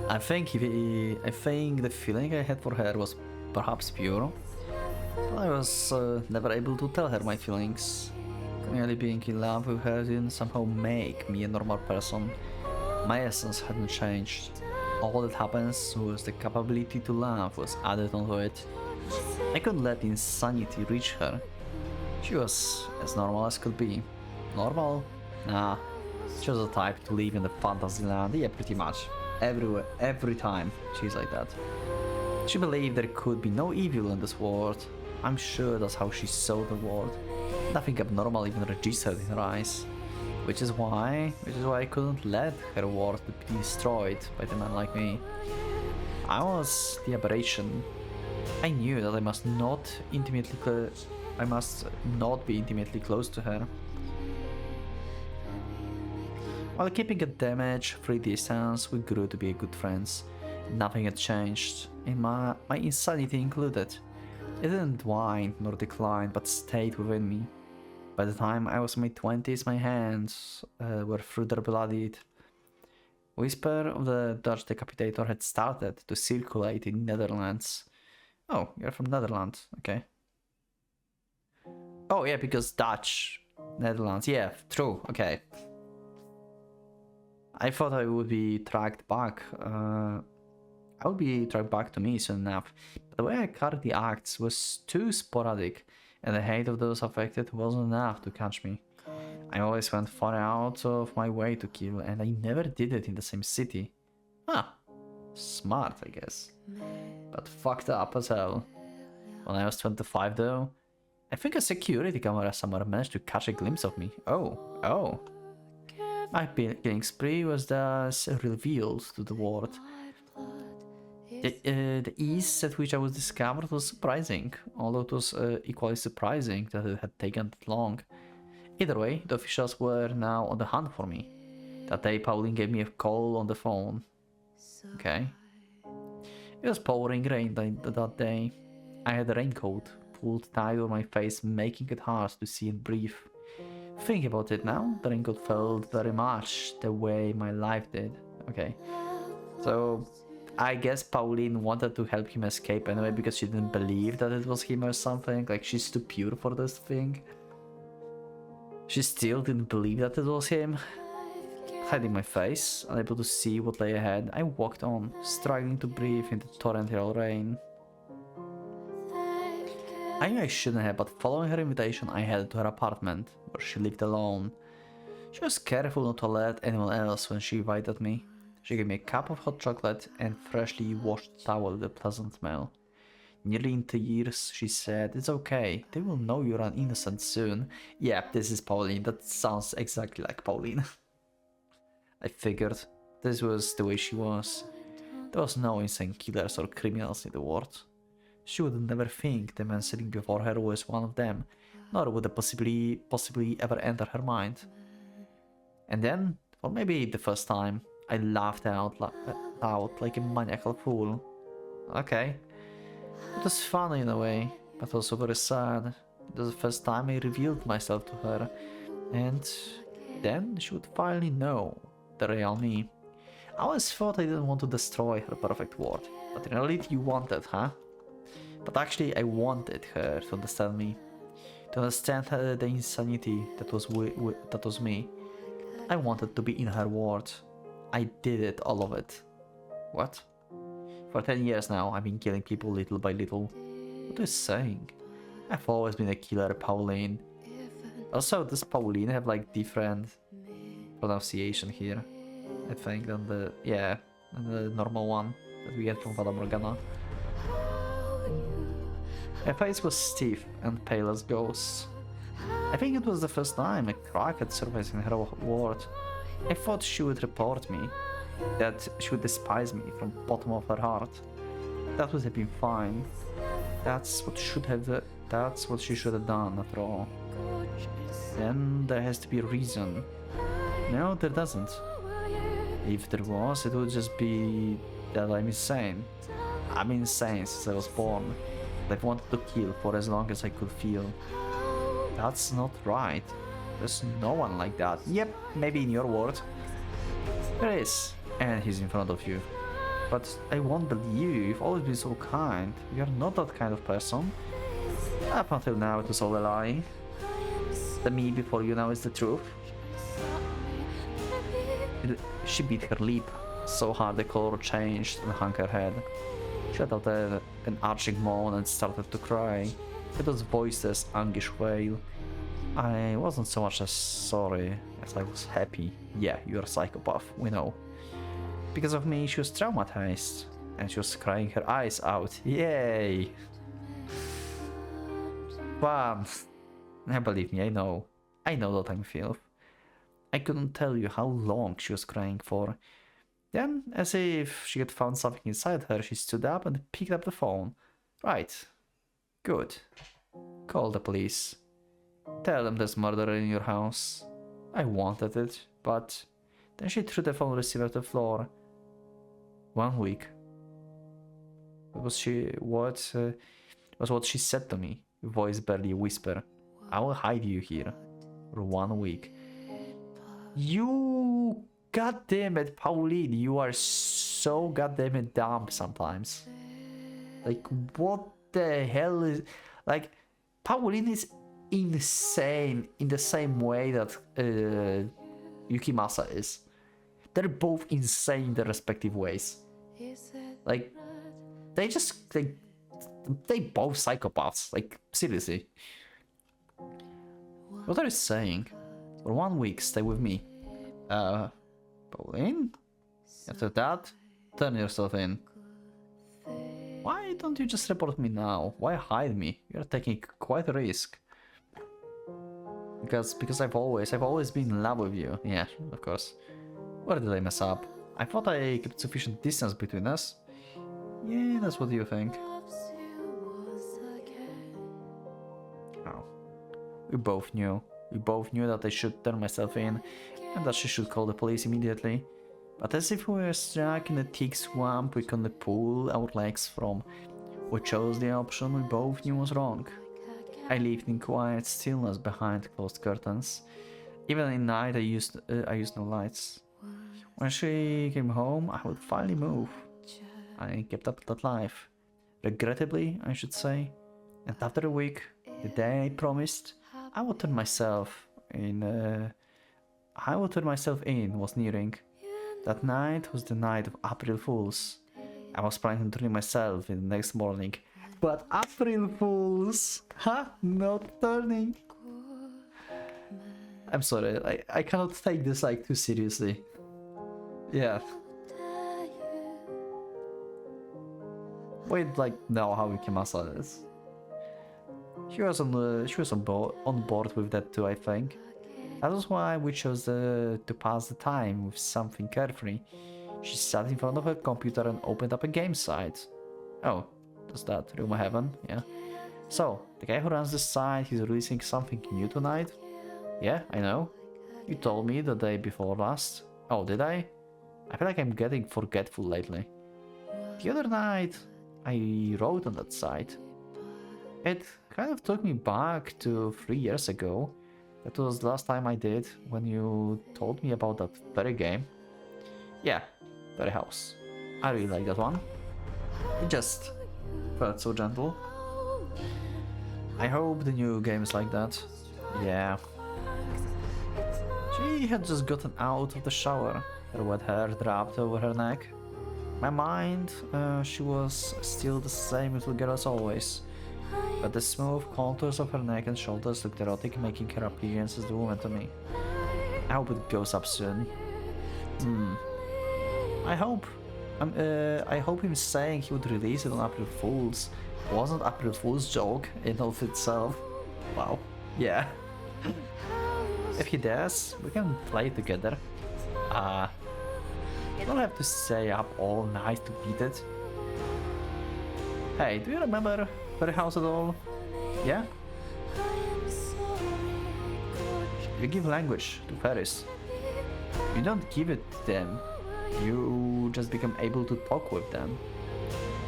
I think the feeling I had for her was perhaps pure. But I was never able to tell her my feelings. Merely being in love with her didn't somehow make me a normal person. My essence hadn't changed. All that happens was the capability to love was added onto it. I couldn't let insanity reach her. She was as normal as could be. Normal? Nah. She was the type to live in the fantasy land, yeah, pretty much. Everywhere, every time, she's like that. She believed there could be no evil in this world. I'm sure that's how she saw the world. Nothing abnormal even registered in her eyes. Which is why I couldn't let her world be destroyed by the man like me. I was the aberration. I knew that I must not be intimately close to her. While keeping a damage-free distance, we grew to be good friends. Nothing had changed, and my insanity included. It didn't whine nor decline, but stayed within me. By the time I was in my 20s, my hands were further bloodied. Whisper of the Dutch decapitator had started to circulate in Netherlands. Oh, you're from Netherlands, okay. Oh yeah, because Dutch, Netherlands, yeah, true, okay. I thought I would be tracked back. I would be tracked back to me soon enough. But the way I carried the acts was too sporadic, and the hate of those affected wasn't enough to catch me. I always went far out of my way to kill, and I never did it in the same city. Ah, smart, I guess. But fucked up as hell. When I was 25 though, I think a security camera somewhere managed to catch a glimpse of me. Oh. My killing spree was thus revealed to the world. The ease at which I was discovered was surprising, although it was equally surprising that it had taken that long. Either way, the officials were now on the hunt for me. That day Pauline gave me a call on the phone. Okay. It was pouring rain that day. I had a raincoat pulled tight over my face, making it hard to see and breathe. Thinking about it now, the raincoat felt very much the way my life did. Okay. So, I guess Pauline wanted to help him escape anyway because she didn't believe that it was him or something. Like, she's too pure for this thing. She still didn't believe that it was him. Hiding my face, unable to see what lay ahead, I walked on, struggling to breathe in the torrential rain. I knew I shouldn't have, but following her invitation, I headed to her apartment, where she lived alone. She was careful not to let anyone else when she invited me. She gave me a cup of hot chocolate and freshly washed towel with a pleasant smell. Nearly in tears, she said, "It's okay, they will know you're an innocent soon." Yeah, this is Pauline, that sounds exactly like Pauline. I figured this was the way she was. There was no insane killers or criminals in the world. She would never think the man sitting before her was one of them, nor would it possibly ever enter her mind. And then, for maybe the first time, I laughed out loud like a maniacal fool. Okay. It was funny in a way, but also very sad. It was the first time I revealed myself to her, and then she would finally know the real me. I always thought I didn't want to destroy her perfect world, but in reality you wanted, huh? But actually I wanted her to understand me, to understand the insanity that was me. I wanted to be in her world. I did it, all of it. What? For 10 years now, I've been killing people little by little. What are you saying? I've always been a killer, Pauline. Also, does Pauline have like different pronunciation here? I think than the normal one that we get from Fata Morgana. Her face was stiff and pale as ghosts. I think it was the first time a crack had surfaced in her world. I thought she would report me, that she would despise me from the bottom of her heart. That would have been fine. That's what she should have done after all. Then there has to be a reason. No, there doesn't. If there was, it would just be that I'm insane. I'm insane since I was born. I've wanted to kill for as long as I could feel. That's not right. There's no one like that. Yep, maybe in your world. There is. And he's in front of you. But I won't believe you. You've always been so kind. You're not that kind of person. Up until now it was all a lie. The me before you now is the truth. She beat her lip so hard the color changed and hung her head. She let out an arching moan and started to cry. It was voiced as anguish wail. I wasn't so much as sorry as I was happy. Yeah, you're a psychopath, we know. Because of me, she was traumatized, and she was crying her eyes out. Yay! Fun! Believe me, I know. I know that I'm filth. I couldn't tell you how long she was crying for. Then, as if she had found something inside her, she stood up and picked up the phone. Right. Good. Call the police. Tell them there's murder in your house. I wanted it, but... Then she threw the phone receiver to the floor. 1 week. Was what she said to me, voice barely a whisper. I will hide you here for 1 week. You goddamn it, Pauline, you are so goddamn it dumb sometimes. Like, what the hell is... Like, Pauline is insane in the same way that Yukimasa is. They're both insane in their respective ways. Like, they both psychopaths. Like, seriously. What are you saying? For 1 week, stay with me. Pauline? After that, turn yourself in. Why don't you just report me now? Why hide me? You're taking quite a risk. Because I've always been in love with you. Yeah, of course. Where did I mess up? I thought I kept sufficient distance between us. Yeah, that's what you think. Oh. We both knew. We both knew that I should turn myself in, and that she should call the police immediately. But as if we were stuck in a thick swamp we couldn't pull our legs from, we chose the option we both knew was wrong. I lived in quiet stillness behind closed curtains. Even at night I used no lights. When she came home, I would finally move. I kept up that life. Regrettably, I should say. And after a week, the day I promised, I would turn myself in was nearing. That night was the night of April Fools. I was planning to turn myself in the next morning. But April Fools! Huh? Not turning! I'm sorry, I cannot take this like too seriously. Yeah. Wait, like, know how Yukimasa is. She was on board with that too, I think. That was why we chose to pass the time with something carefree. She sat in front of her computer and opened up a game site. Oh, does that rumor heaven? Yeah. So, the guy who runs the site, he's releasing something new tonight? Yeah, I know. You told me the day before last. Oh, did I? I feel like I'm getting forgetful lately. The other night, I wrote on that site. It kind of took me back to 3 years ago. That was the last time I did, when you told me about that very game. Yeah, very house. I really like that one. It just felt so gentle. I hope the new game is like that. Yeah. She had just gotten out of the shower, her wet hair draped over her neck. My mind, she was still the same little girl as always. But the smooth contours of her neck and shoulders looked erotic, making her appearance as the woman to me. I hope it goes up soon. I hope him saying he would release it on April Fool's wasn't April Fool's joke in of itself. Wow. Yeah. If he does, we can play together. You don't have to stay up all night to beat it. Hey, do you remember Fairy House at all? Yeah? You give language to fairies. You don't give it to them. You just become able to talk with them.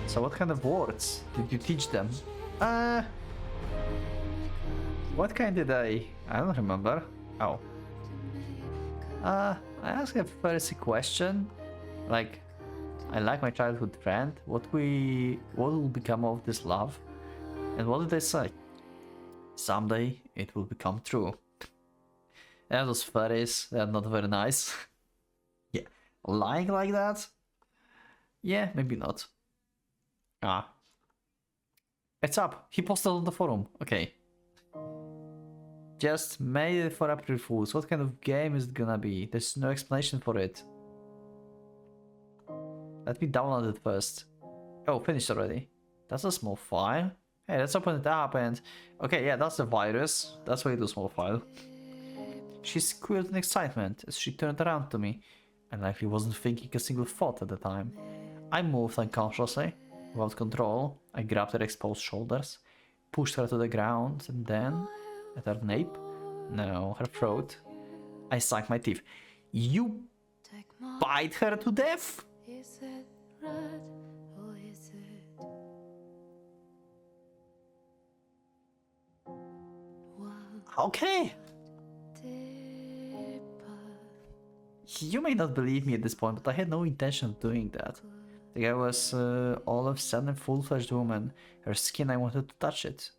So what kind of words did you teach them? What kind did I don't remember. Oh. I asked a fairy question. Like, I like my childhood friend. What will become of this love? And what did they say? Someday it will become true. Yeah, those fairies, they're not very nice. Yeah, lying like that? Yeah, maybe not. Ah. It's up. He posted on the forum. Okay. Just made it for April Fools. What kind of game is it gonna be? There's no explanation for it. Let me download it first. Oh, finished already. That's a small file. Hey, let's open it up and... Okay, yeah, that's the virus. That's why it was small file. She squealed in excitement as she turned around to me. I likely wasn't thinking a single thought at the time. I moved unconsciously. Without control, I grabbed her exposed shoulders, pushed her to the ground, and then... At her nape? No, her throat. I sank my teeth. You bite her to death? Is it red or is it okay. You may not believe me at this point, but I had no intention of doing that. The girl was all of a sudden a full-fledged woman. Her skin, I wanted to touch it.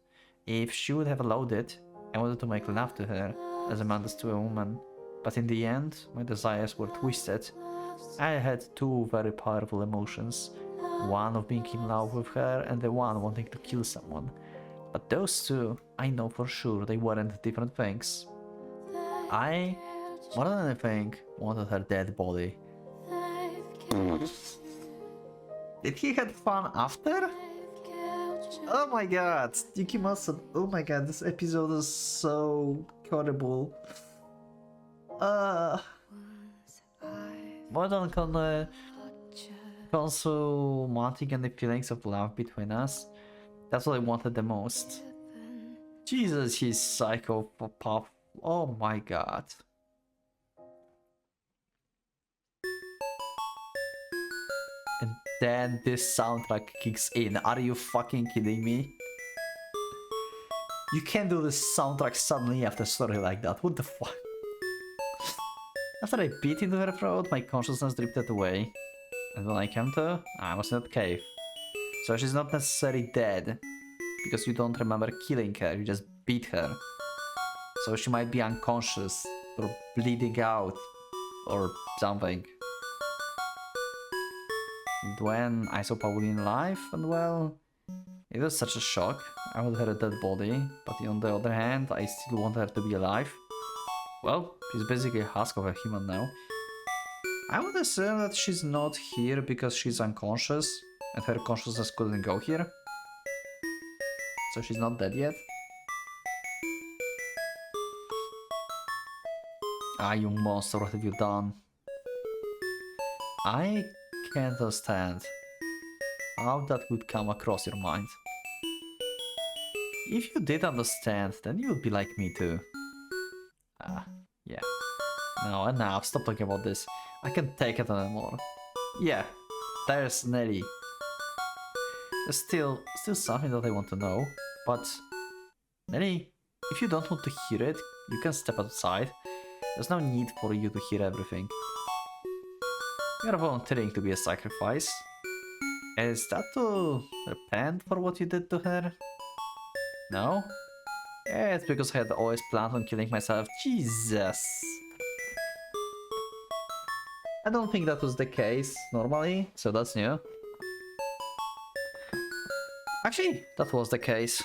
If she would have allowed it, I wanted to make love to her, as a man does to a woman. But in the end, my desires were twisted. I had two very powerful emotions. One of being in love with her and the one wanting to kill someone. But those two, I know for sure they weren't different things. I, more than anything, wanted her dead body. Did he have fun after? Oh my god, Yuki must. Oh my god, this episode is so horrible. More than consummating any feelings of love between us. That's what I wanted the most. Jesus, he's psychopath. Oh my god. And then this soundtrack kicks in. Are you fucking kidding me? You can't do this soundtrack suddenly after a story like that. What the fuck? After I beat into her throat, my consciousness drifted away. And when I came to, I was in that cave. So she's not necessarily dead. Because you don't remember killing her, you just beat her. So she might be unconscious, or bleeding out, or something. And when I saw Pauline alive, and well, it was such a shock. I wanted her a dead body, but on the other hand, I still want her to be alive. Well, she's basically a husk of a human now. I would assume that she's not here because she's unconscious, and her consciousness couldn't go here. So she's not dead yet. Ah, you monster, what have you done? I can't understand how that would come across your mind. If you did understand, then you would be like me too. Ah, yeah. No, enough, stop talking about this. I can't take it anymore. Yeah, there's Nelly. There's still something that I want to know, but... Nelly, if you don't want to hear it, you can step outside. There's no need for you to hear everything. You're volunteering to be a sacrifice. Is that to repent for what you did to her? No? Yeah, it's because I had always planned on killing myself. Jesus! I don't think that was the case normally, so that's new. Actually, that was the case.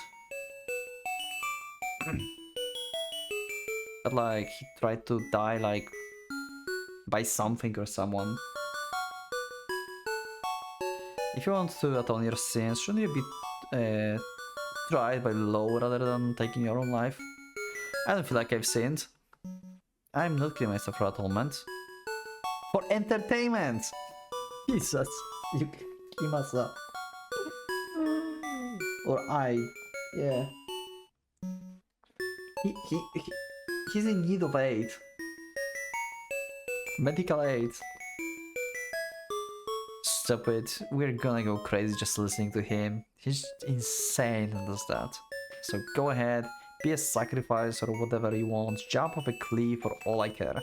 But like, he tried to die like by something or someone. If you want to atone your sins, shouldn't you be tried by the law rather than taking your own life? I don't feel like I've sinned. I'm not killing myself for atonement. For entertainment! Jesus, you Kimasa. Or I. Yeah. He's in need of aid. Medical aid. Stupid. We're gonna go crazy just listening to him. He's insane and does that. So go ahead, be a sacrifice or whatever you want. Jump off a cliff for all I care.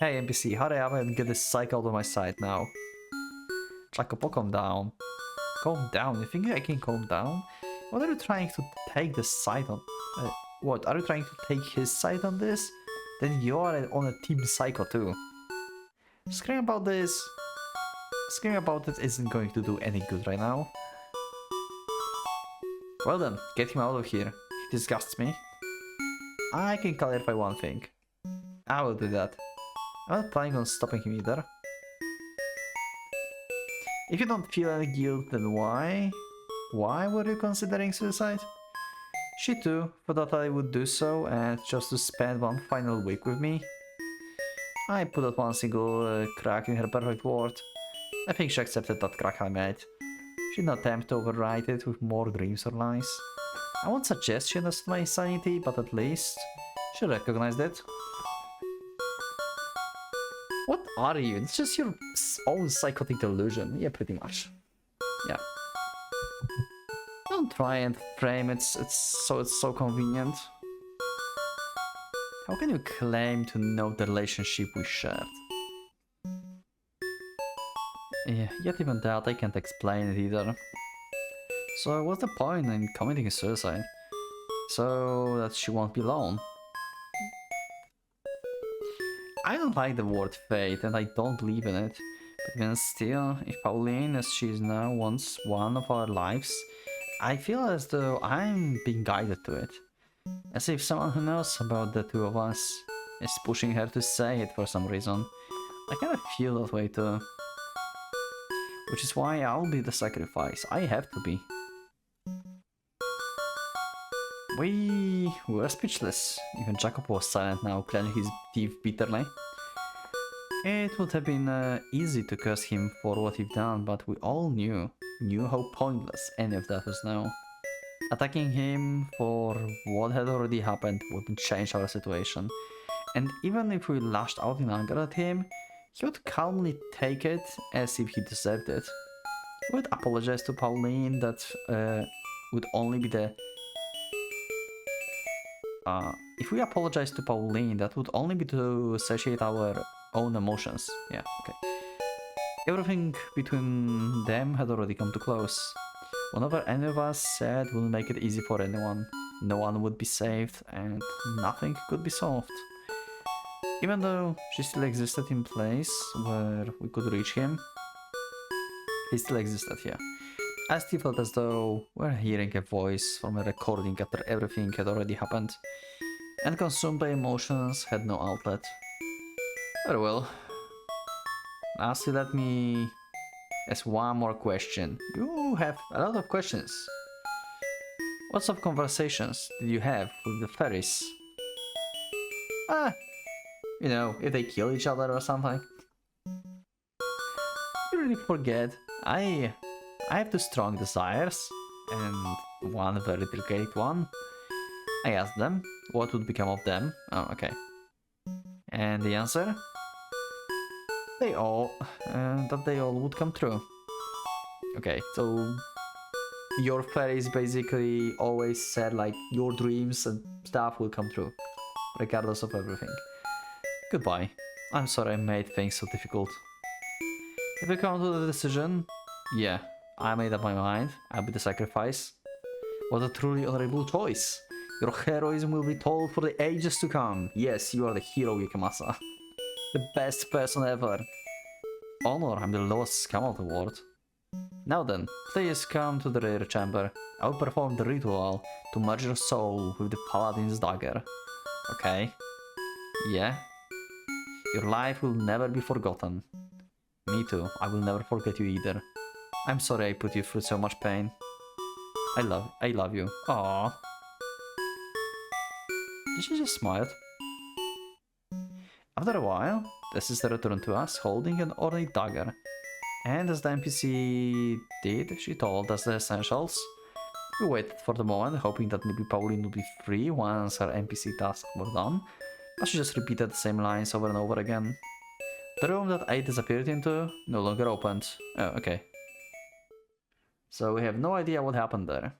Hey NPC, hurry up and get this psych out of my sight now. Jacopo, calm down. Calm down? You think I can calm down? What are you trying to take the side on? What? Are you trying to take his side on this? Then you are on a team psycho too. Screaming about this. Screaming about it isn't going to do any good right now. Well then, get him out of here. He disgusts me. I can clarify one thing. I will do that. I'm not planning on stopping him either. If you don't feel any guilt, then why? Why were you considering suicide? She too thought I would do so and just to spend one final week with me. I put out one single crack in her perfect world. I think she accepted that crack I made. She didn't attempt to override it with more dreams or lies. I won't suggest she understood my insanity, but at least she recognized it. What are you? It's just your own psychotic delusion. Yeah, pretty much. Yeah. Don't try and frame it. It's so convenient. How can you claim to know the relationship we shared? Yeah, yet even that I can't explain it either. So what's the point in committing suicide? So that she won't be alone. I don't like the word fate and I don't believe in it. But even still, if Pauline, as she is now, wants one of our lives, I feel as though I'm being guided to it. As if someone who knows about the two of us is pushing her to say it for some reason. I kinda feel that way too. Which is why I'll be the sacrifice. I have to be. We were speechless. Even Jacob was silent now, clenching his teeth bitterly. It would have been easy to curse him for what he'd done, but we all knew how pointless any of that was now. Attacking him for what had already happened wouldn't change our situation. And even if we lashed out in anger at him, he would calmly take it as if he deserved it. He would apologize to Pauline, that would only be the... if we apologize to Pauline, that would only be to satiate our own emotions. Yeah, okay. Everything between them had already come to close. Whatever any of us said wouldn't make it easy for anyone. No one would be saved, and nothing could be solved. Even though she still existed in place where we could reach him, he still existed here. I still felt as though we were hearing a voice from a recording after everything had already happened, and consumed by emotions had no outlet. Very well. Lastly, let me ask one more question. You have a lot of questions. What sort of conversations did you have with the fairies? You know, if they kill each other or something. You really forget. I have two strong desires, and one very delicate one. I asked them what would become of them. Oh, okay. And the answer? That they all would come true. Okay, so your fairies basically always said like your dreams and stuff will come true, regardless of everything. Goodbye. I'm sorry I made things so difficult. If we come to the decision, yeah, I made up my mind. I'll be the sacrifice. What a truly honorable choice. Your heroism will be told for the ages to come. Yes, you are the hero, Yukimasa. The best person ever. Honor, I'm the lowest scum of the world. Now then, please come to the rear chamber. I will perform the ritual to merge your soul with the paladin's dagger. Okay. Yeah. Your life will never be forgotten. Me too, I will never forget you either. I'm sorry I put you through so much pain. I love you. Aww. Did she just smile? After a while, the sister returned to us holding an ornate dagger. And as the NPC did, she told us the essentials. We waited for the moment, hoping that maybe Pauline would be free once her NPC tasks were done, but she just repeated the same lines over and over again. The room that I disappeared into no longer opened. Oh, okay. So we have no idea what happened there.